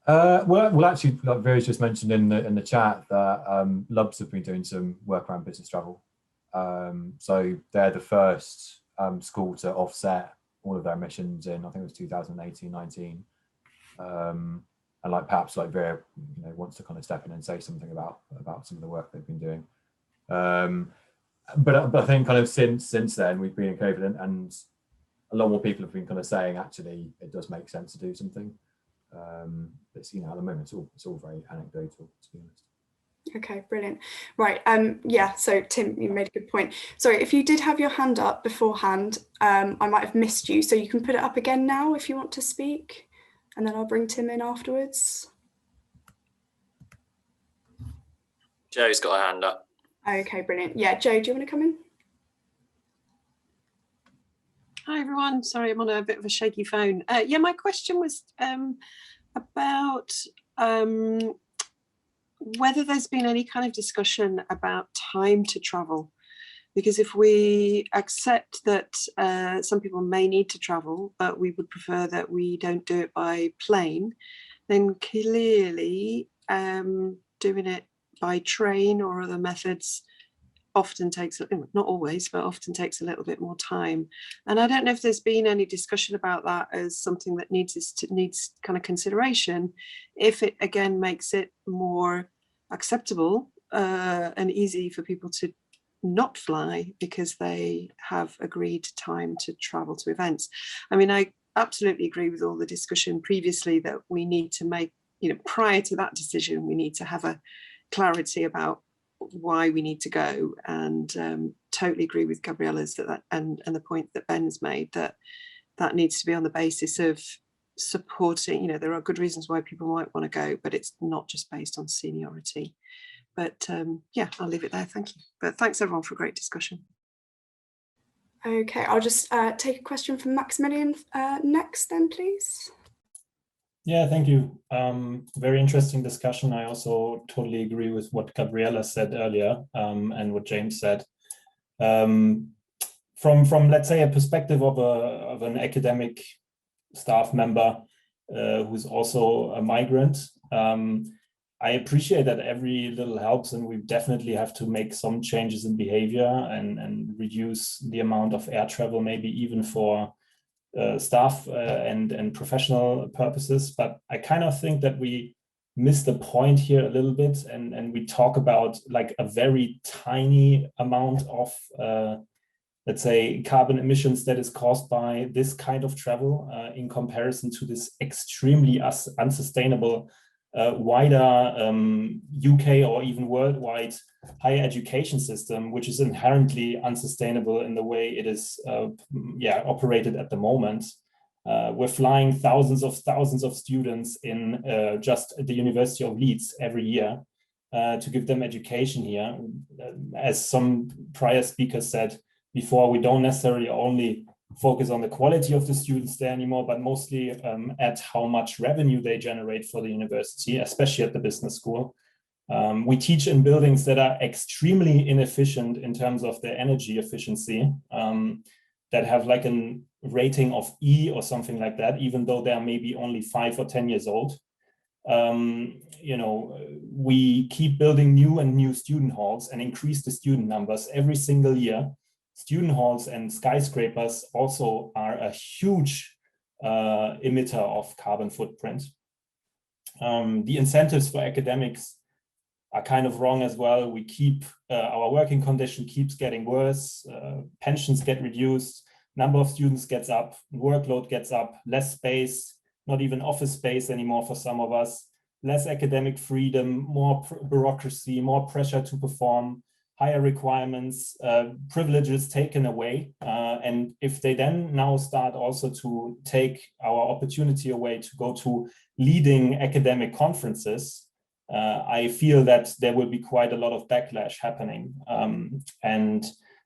Well, actually, like Vera's just mentioned in the chat that LUBs have been doing some work around business travel. So they're the first school to offset all of their emissions in, I think it was 2018-19. And like perhaps like Vera, wants to kind of step in and say something about some of the work they've been doing. But I think kind of since then we've been in COVID, and a lot more people have been kind of saying actually it does make sense to do something. But at the moment it's all very anecdotal, to be honest. Okay, brilliant. Right, yeah, so Tim, you made a good point. Sorry, if you did have your hand up beforehand, I might have missed you, so you can put it up again now if you want to speak, and then I'll bring Tim in afterwards. Joe's got her hand up. Okay, brilliant. Yeah, Joe, do you want to come in? Hi everyone, sorry I'm on a bit of a shaky phone. Yeah, my question was about whether there's been any kind of discussion about time to travel. Because if we accept that some people may need to travel, but we would prefer that we don't do it by plane, then clearly doing it by train or other methods often takes, not always, but often takes a little bit more time. And I don't know if there's been any discussion about that as something that needs kind of consideration, if it again makes it more acceptable and easy for people to not fly because they have agreed time to travel to events. I mean, I absolutely agree with all the discussion previously that we need to make, prior to that decision, we need to have a clarity about why we need to go, and totally agree with Gabriella's and the point that Ben's made, that needs to be on the basis of supporting, there are good reasons why people might want to go, but it's not just based on seniority. But yeah, I'll leave it there, thank you. But thanks everyone for a great discussion. Okay, I'll just take a question from Maximilian next then, please. Yeah, thank you. Very interesting discussion. I also totally agree with what Gabriella said earlier and what James said. From let's say a perspective of an academic staff member who's also a migrant, I appreciate that every little helps, and we definitely have to make some changes in behavior and reduce the amount of air travel, maybe even for staff and professional purposes. But I kind of think that we miss the point here a little bit, and we talk about like a very tiny amount of let's say carbon emissions that is caused by this kind of travel in comparison to this extremely unsustainable wider UK or even worldwide higher education system, which is inherently unsustainable in the way it is operated at the moment. We're flying thousands of students in just the University of Leeds every year to give them education here. As some prior speakers said before, we don't necessarily only focus on the quality of the students there anymore, but mostly at how much revenue they generate for the university, especially at the business school. We teach in buildings that are extremely inefficient in terms of their energy efficiency, that have like a rating of E or something like that, even though they are maybe only 5 or 10 years old. We keep building new student halls and increase the student numbers every single year. Student halls and skyscrapers also are a huge emitter of carbon footprint. The incentives for academics are kind of wrong as well. We keep, our working condition keeps getting worse, pensions get reduced, number of students gets up, workload gets up, less space, not even office space anymore for some of us, less academic freedom, more bureaucracy, more pressure to perform, higher requirements, privileges taken away. And if they then now start also to take our opportunity away to go to leading academic conferences, I feel that there will be quite a lot of backlash happening. And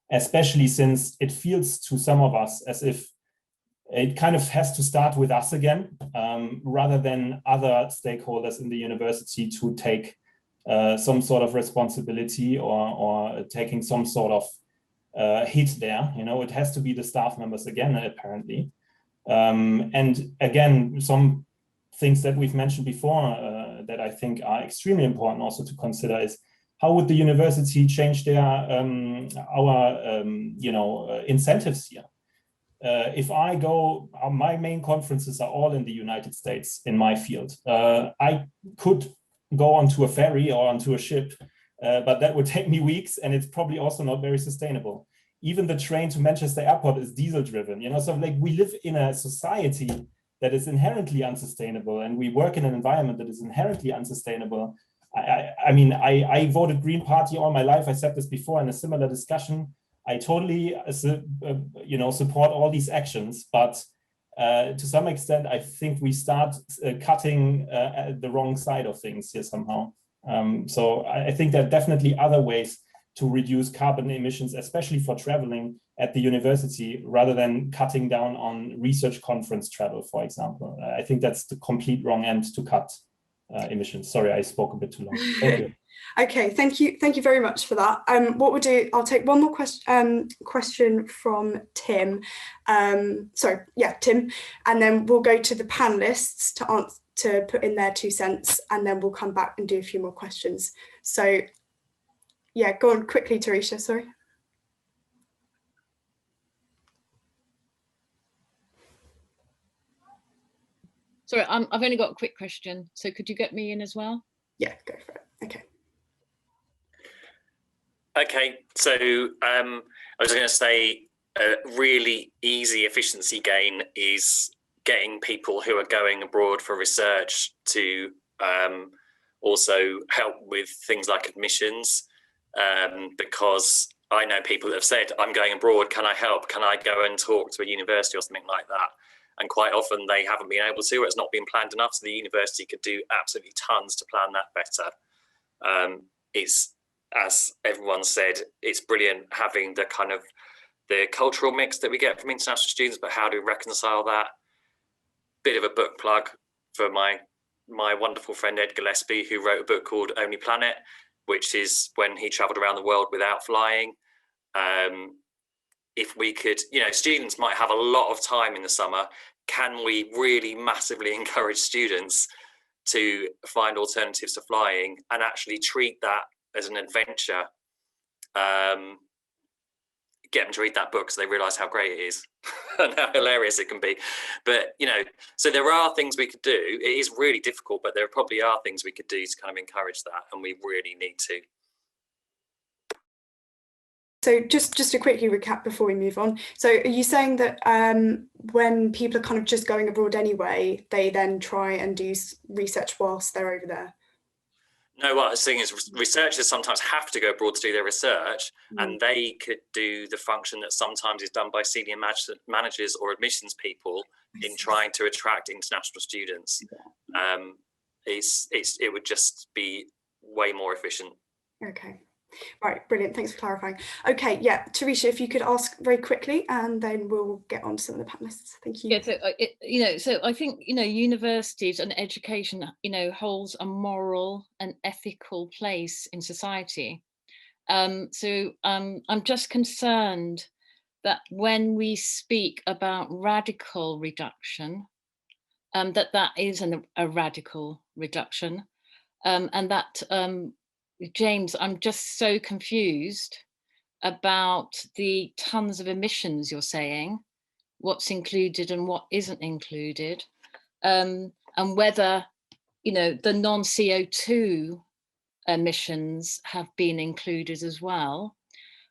especially since it feels to some of us as if it kind of has to start with us again, rather than other stakeholders in the university to take some sort of responsibility or taking some sort of hit there. You know, it has to be the staff members again, apparently. And again, some things that we've mentioned before that I think are extremely important also to consider is how would the university change their incentives here? If I go, my main conferences are all in the United States in my field. I could go onto a ferry or onto a ship, but that would take me weeks, and it's probably also not very sustainable. Even the train to Manchester Airport is diesel driven, you know, so like we live in a society that is inherently unsustainable, and we work in an environment that is inherently unsustainable. I mean, I voted Green Party all my life. I said this before in a similar discussion. I totally, support all these actions, but to some extent, I think we start cutting the wrong side of things here somehow. So I think there are definitely other ways to reduce carbon emissions, especially for traveling at the university, rather than cutting down on research conference travel, for example. I think that's the complete wrong end to cut emissions. Sorry, I spoke a bit too long. Thank you. Okay, thank you very much for that. What we'll do, I'll take one more question from Tim. Tim, and then we'll go to the panelists to put in their 2 cents, and then we'll come back and do a few more questions. So yeah, go on quickly, Teresa, sorry. Sorry, I've only got a quick question. So could you get me in as well? Yeah, go for it. Okay. Okay, so I was going to say a really easy efficiency gain is getting people who are going abroad for research to also help with things like admissions, because I know people that have said, I'm going abroad, can I help? Can I go and talk to a university or something like that? And quite often they haven't been able to, or it's not been planned enough, so the university could do absolutely tons to plan that better. It's, as everyone said, it's brilliant having the kind of the cultural mix that we get from international students, but how do we reconcile that? Bit of a book plug for my wonderful friend Ed Gillespie, who wrote a book called Only Planet, which is when he traveled around the world without flying. If we could, students might have a lot of time in the summer. Can we really massively encourage students to find alternatives to flying and actually treat that as an adventure? Get them to read that book so they realise how great it is and how hilarious it can be. But, so there are things we could do. It is really difficult, but there probably are things we could do to kind of encourage that, and we really need to. So just to quickly recap before we move on. So are you saying that when people are kind of just going abroad anyway, they then try and do research whilst they're over there? No, what I was saying is researchers sometimes have to go abroad to do their research, and they could do the function that sometimes is done by senior managers or admissions people in trying to attract international students. It would just be way more efficient. Okay. Right, brilliant. Thanks for clarifying. Okay, yeah, Teresa, if you could ask very quickly, and then we'll get on to some of the panelists. Thank you. Yeah, so I think universities and education holds a moral and ethical place in society. I'm just concerned that when we speak about radical reduction, that is a radical reduction, and that James, I'm just so confused about the tons of emissions you're saying, what's included and what isn't included, and whether, the non-CO2 emissions have been included as well.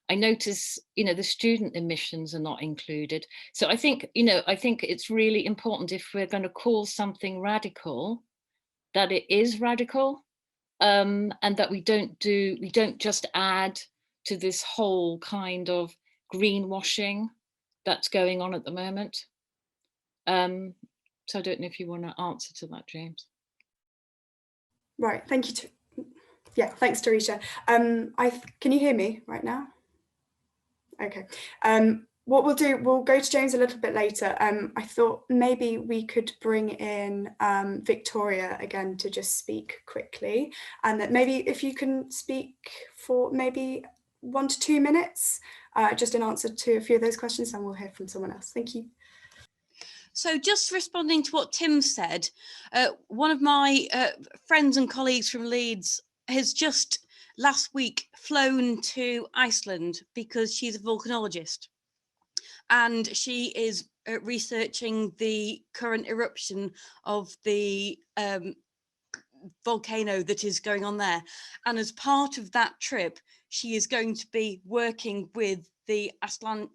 I notice, the student emissions are not included. So I think it's really important, if we're going to call something radical, that it is radical. And that we don't just add to this whole kind of greenwashing that's going on at the moment. So I don't know if you want to answer to that, James. Right, thank you. Yeah, thanks, Teresa. Can you hear me right now? Okay. what we'll do, we'll go to James a little bit later. I thought maybe we could bring in Victoria again to just speak quickly, and that maybe if you can speak for maybe 1 to 2 minutes, just in answer to a few of those questions, and we'll hear from someone else. Thank you. So just responding to what Tim said, one of my friends and colleagues from Leeds has just last week flown to Iceland because she's a volcanologist. And she is researching the current eruption of the volcano that is going on there. And as part of that trip, she is going to be working with the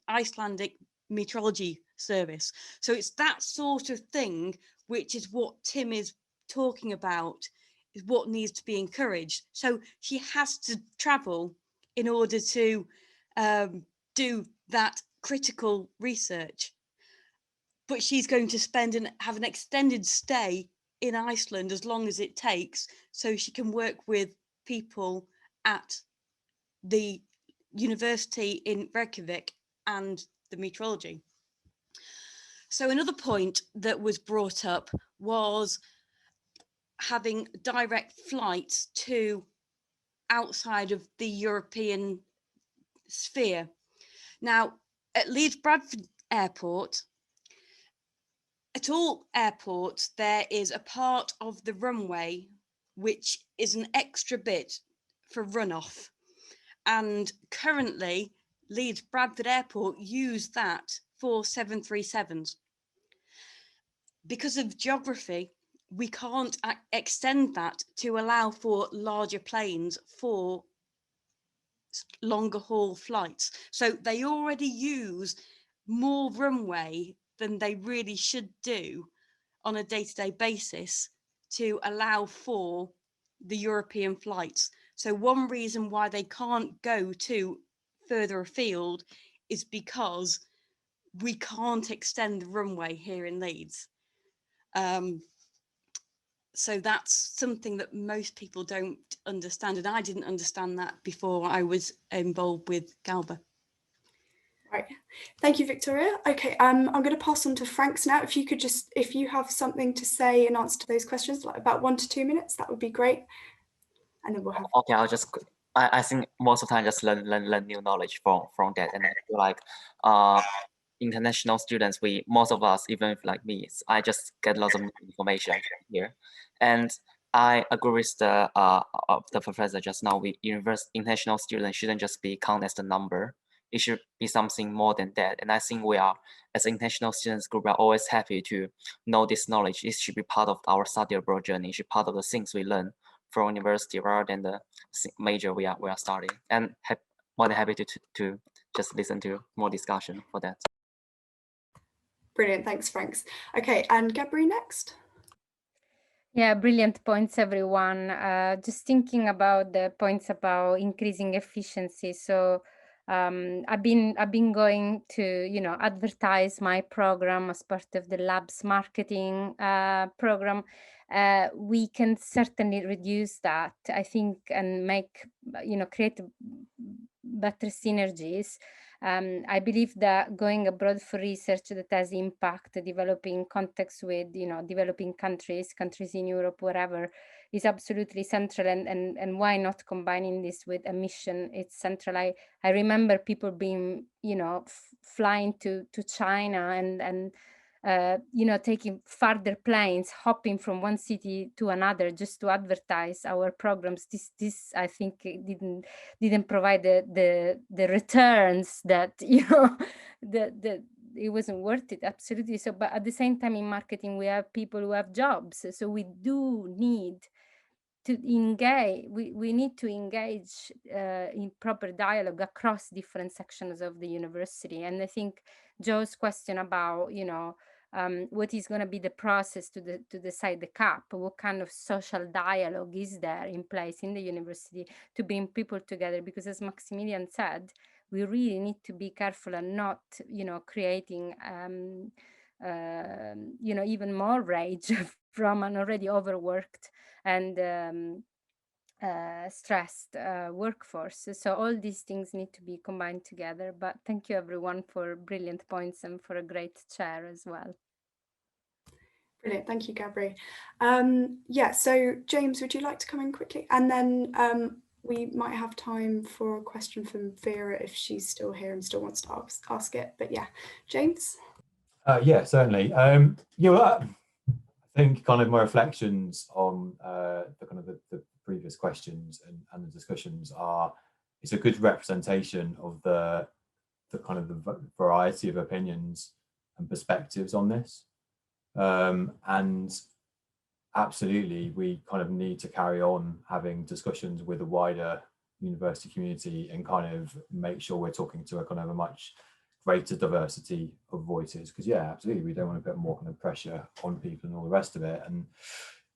Icelandic Meteorology Service. So it's that sort of thing, which is what Tim is talking about, is what needs to be encouraged. So she has to travel in order to do that critical research, but she's going to spend and have an extended stay in Iceland as long as it takes, so she can work with people at the university in Reykjavik and the meteorology. So another point that was brought up was having direct flights to outside of the European sphere. Now, at Leeds Bradford Airport, at all airports, there is a part of the runway which is an extra bit for runoff. And currently, Leeds Bradford Airport use that for 737s. Because of geography, we can't extend that to allow for larger planes for longer haul flights. So they already use more runway than they really should do on a day-to-day basis to allow for the European flights. So one reason why they can't go to further afield is because we can't extend the runway here in Leeds. So that's something that most people don't understand, and I didn't understand that before I was involved with GALBA. Right, thank you, Victoria. Okay, I'm going to pass on to Franks now. If you could just, if you have something to say in answer to those questions, like about 1 to 2 minutes, that would be great. And then we'll have. Okay, I think most of the time just learn new knowledge from that, and I feel like international students, most of us, even like me, I just get lots of information here, and I agree with the professor just now. International students shouldn't just be counted as the number. It should be something more than that. And I think we are, as an international students group, are always happy to know this knowledge. It should be part of our study abroad journey. It should be part of the things we learn from university rather than the major we are studying. And more than happy to just listen to more discussion for that. Brilliant, thanks, Franks. Okay, and Gabriella next. Yeah, brilliant points, everyone. Just thinking about the points about increasing efficiency. So I've been going to advertise my program as part of the lab's marketing program. We can certainly reduce that, I think, and make create better synergies. I believe that going abroad for research that has impact, developing contacts with developing countries in Europe, wherever, is absolutely central, and why not combining this with a mission? It's central. I remember people being flying to China and taking further planes, hopping from one city to another just to advertise our programs. This I think didn't provide the returns that that it wasn't worth it, absolutely. So, but at the same time, in marketing, we have people who have jobs, so we do need to engage. We need to engage in proper dialogue across different sections of the university. And I think Joe's question about what is going to be the process to decide the cap, what kind of social dialogue is there in place in the university to bring people together, because as Maximilian said, we really need to be careful and not creating even more rage from an already overworked and stressed workforce. So all these things need to be combined together. But thank you everyone for brilliant points and for a great chair as well. Brilliant, thank you, Gabri. Yeah, so James, would you like to come in quickly? And then we might have time for a question from Vera if she's still here and still wants to ask it. But yeah, James? Yeah, certainly. You know, I think kind of my reflections on the previous questions and the discussions are, it's a good representation of the kind of the variety of opinions and perspectives on this. And absolutely, we kind of need to carry on having discussions with the wider university community and kind of make sure we're talking to a kind of a much greater diversity of voices, because yeah, absolutely, we don't want to put more kind of pressure on people and all the rest of it. And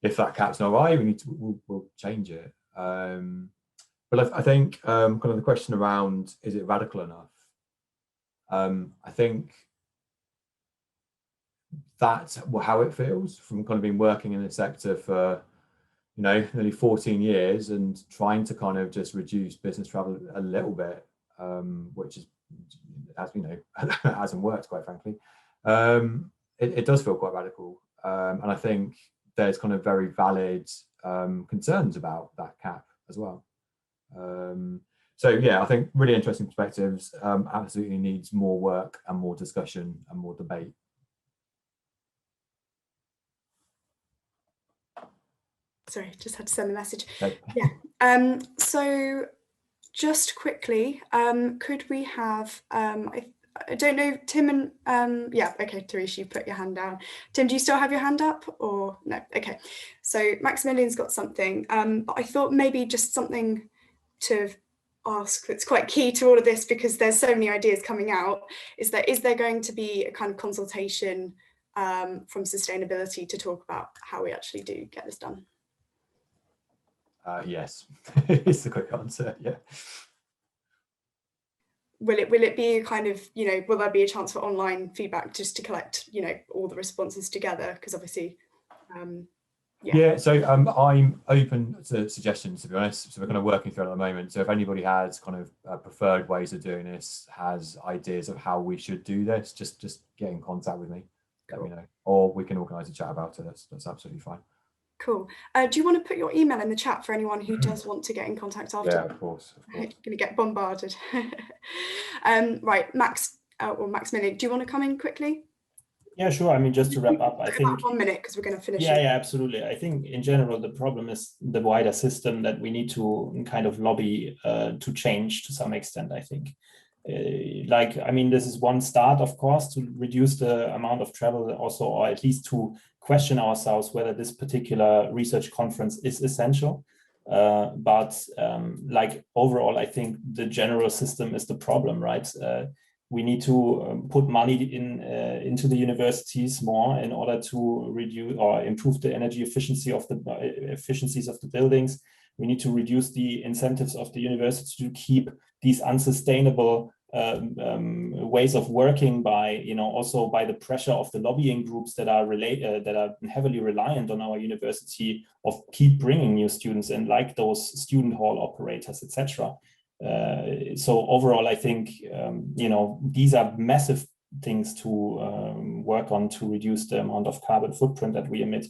if that cap's not right, we need to we'll change it. But I think kind of the question around, is it radical enough? I think that's how it feels from kind of been working in the sector for, you know, nearly 14 years and trying to kind of just reduce business travel a little bit, which is, as you know, hasn't worked, quite frankly. It does feel quite radical, and I think there's kind of very valid concerns about that cap as well. So yeah, I think really interesting perspectives. Absolutely needs more work and more discussion and more debate. Sorry, just had to send the message. Okay. Yeah. So just quickly, could we have, I don't know, Tim and, yeah, okay, Therese, you put your hand down. Tim, do you still have your hand up or no? Okay, so Maximilian's got something, but I thought maybe just something to ask that's quite key to all of this, because there's so many ideas coming out, is there going to be a kind of consultation from sustainability to talk about how we actually do get this done? Yes, it's the quick answer. Yeah. Will it be a kind of, you know, will there be a chance for online feedback just to collect, you know, all the responses together? Because obviously, yeah. So I'm open to suggestions, to be honest. So we're kind of working through it at the moment. So if anybody has kind of preferred ways of doing this, has ideas of how we should do this, just get in contact with me. Let me know, or we can organise a chat about it. That's absolutely fine. Cool. Do you want to put your email in the chat for anyone who does want to get in contact after? Yeah, of course. I'm going to get bombarded. Right, Max or Maximilian, do you want to come in quickly? Yeah, sure. I mean, just to wrap up, I think 1 minute because we're going to finish. Yeah, absolutely. I think in general, the problem is the wider system that we need to kind of lobby to change to some extent, I think. I mean, this is one start, of course, to reduce the amount of travel also, or at least to question ourselves whether this particular research conference is essential. But overall, I think the general system is the problem, right? We need to put money into the universities more in order to reduce or improve the energy efficiency of the efficiencies of the buildings. We need to reduce the incentives of the university to keep these unsustainable ways of working by, you know, also by the pressure of the lobbying groups that are heavily reliant on our university of keep bringing new students in, like those student hall operators, etc. So overall, I think, you know, these are massive things to work on to reduce the amount of carbon footprint that we emit.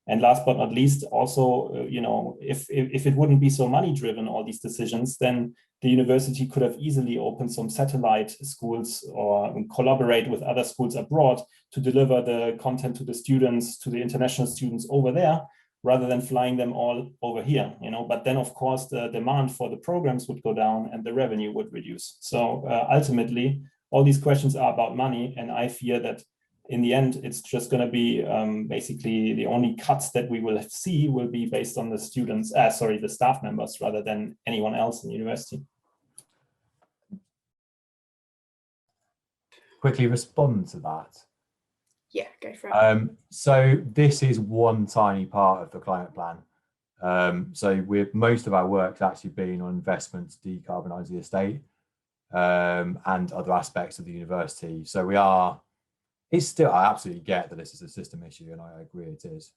And last but not least, also, you know, if it wouldn't be so money driven, all these decisions, then the university could have easily opened some satellite schools or collaborate with other schools abroad to deliver the content to the students, to the international students over there, rather than flying them all over here, you know. But then, of course, the demand for the programs would go down and the revenue would reduce. So ultimately, all these questions are about money, and I fear that in the end, it's just going to be basically the only cuts that we will see will be based on the students, the staff members, rather than anyone else in the university. Quickly respond to that. Yeah, go for it. So this is one tiny part of the climate plan. So most of our work's actually been on investment to decarbonise the estate and other aspects of the university. So it's still, I absolutely get that this is a system issue, and I agree it is.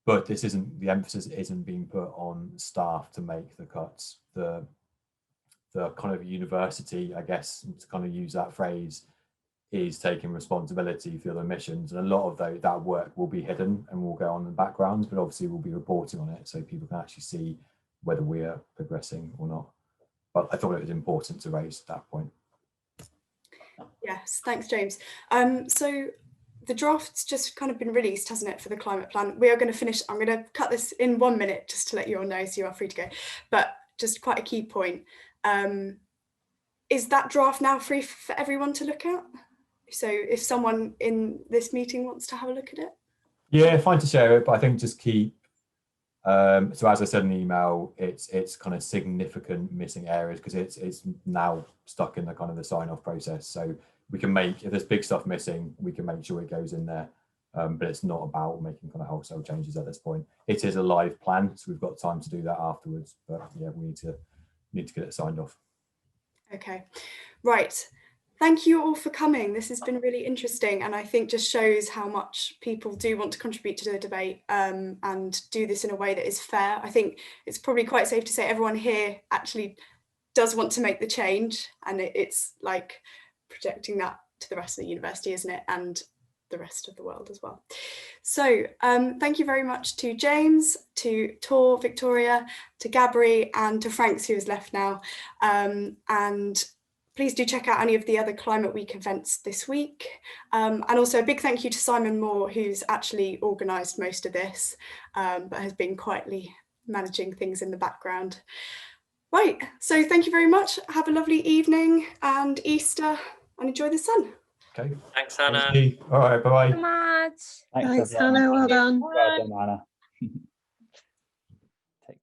but this isn't, the emphasis isn't being put on staff to make the cuts. The kind of university, I guess, to kind of use that phrase, is taking responsibility for the missions, and a lot of that work will be hidden and will go on in the background, but obviously we'll be reporting on it so people can actually see whether we are progressing or not. But I thought it was important to raise that point. Yes, thanks, James. So the draft's just kind of been released, hasn't it, for the climate plan? We are going to finish, I'm going to cut this in 1 minute just to let you all know, so you are free to go. But just quite a key point. Is that draft now free for everyone to look at? So if someone in this meeting wants to have a look at it? Yeah, fine to share it, but I think just keep, so as I said in the email, it's kind of significant missing areas because it's now stuck in the kind of the sign-off process. So we can make, if there's big stuff missing, we can make sure it goes in there. But it's not about making kind of wholesale changes at this point. It is a live plan, so we've got time to do that afterwards. But yeah, we need to get it signed off. Okay, right. Thank you all for coming. This has been really interesting, and I think just shows how much people do want to contribute to the debate and do this in a way that is fair. I think it's probably quite safe to say everyone here actually does want to make the change, and it's like projecting that to the rest of the university, isn't it? And the rest of the world as well. So thank you very much to James, to Tor, Victoria, to Gabri, and to Franks, who has left now. And please do check out any of the other Climate Week events this week. And also a big thank you to Simon Moore, who's actually organised most of this, but has been quietly managing things in the background. Right, so thank you very much. Have a lovely evening and Easter, and enjoy the sun. Okay. Thanks, Hannah. Thank you. All right, bye-bye. So much. Thanks, Hannah. Well done. Well done, Hannah.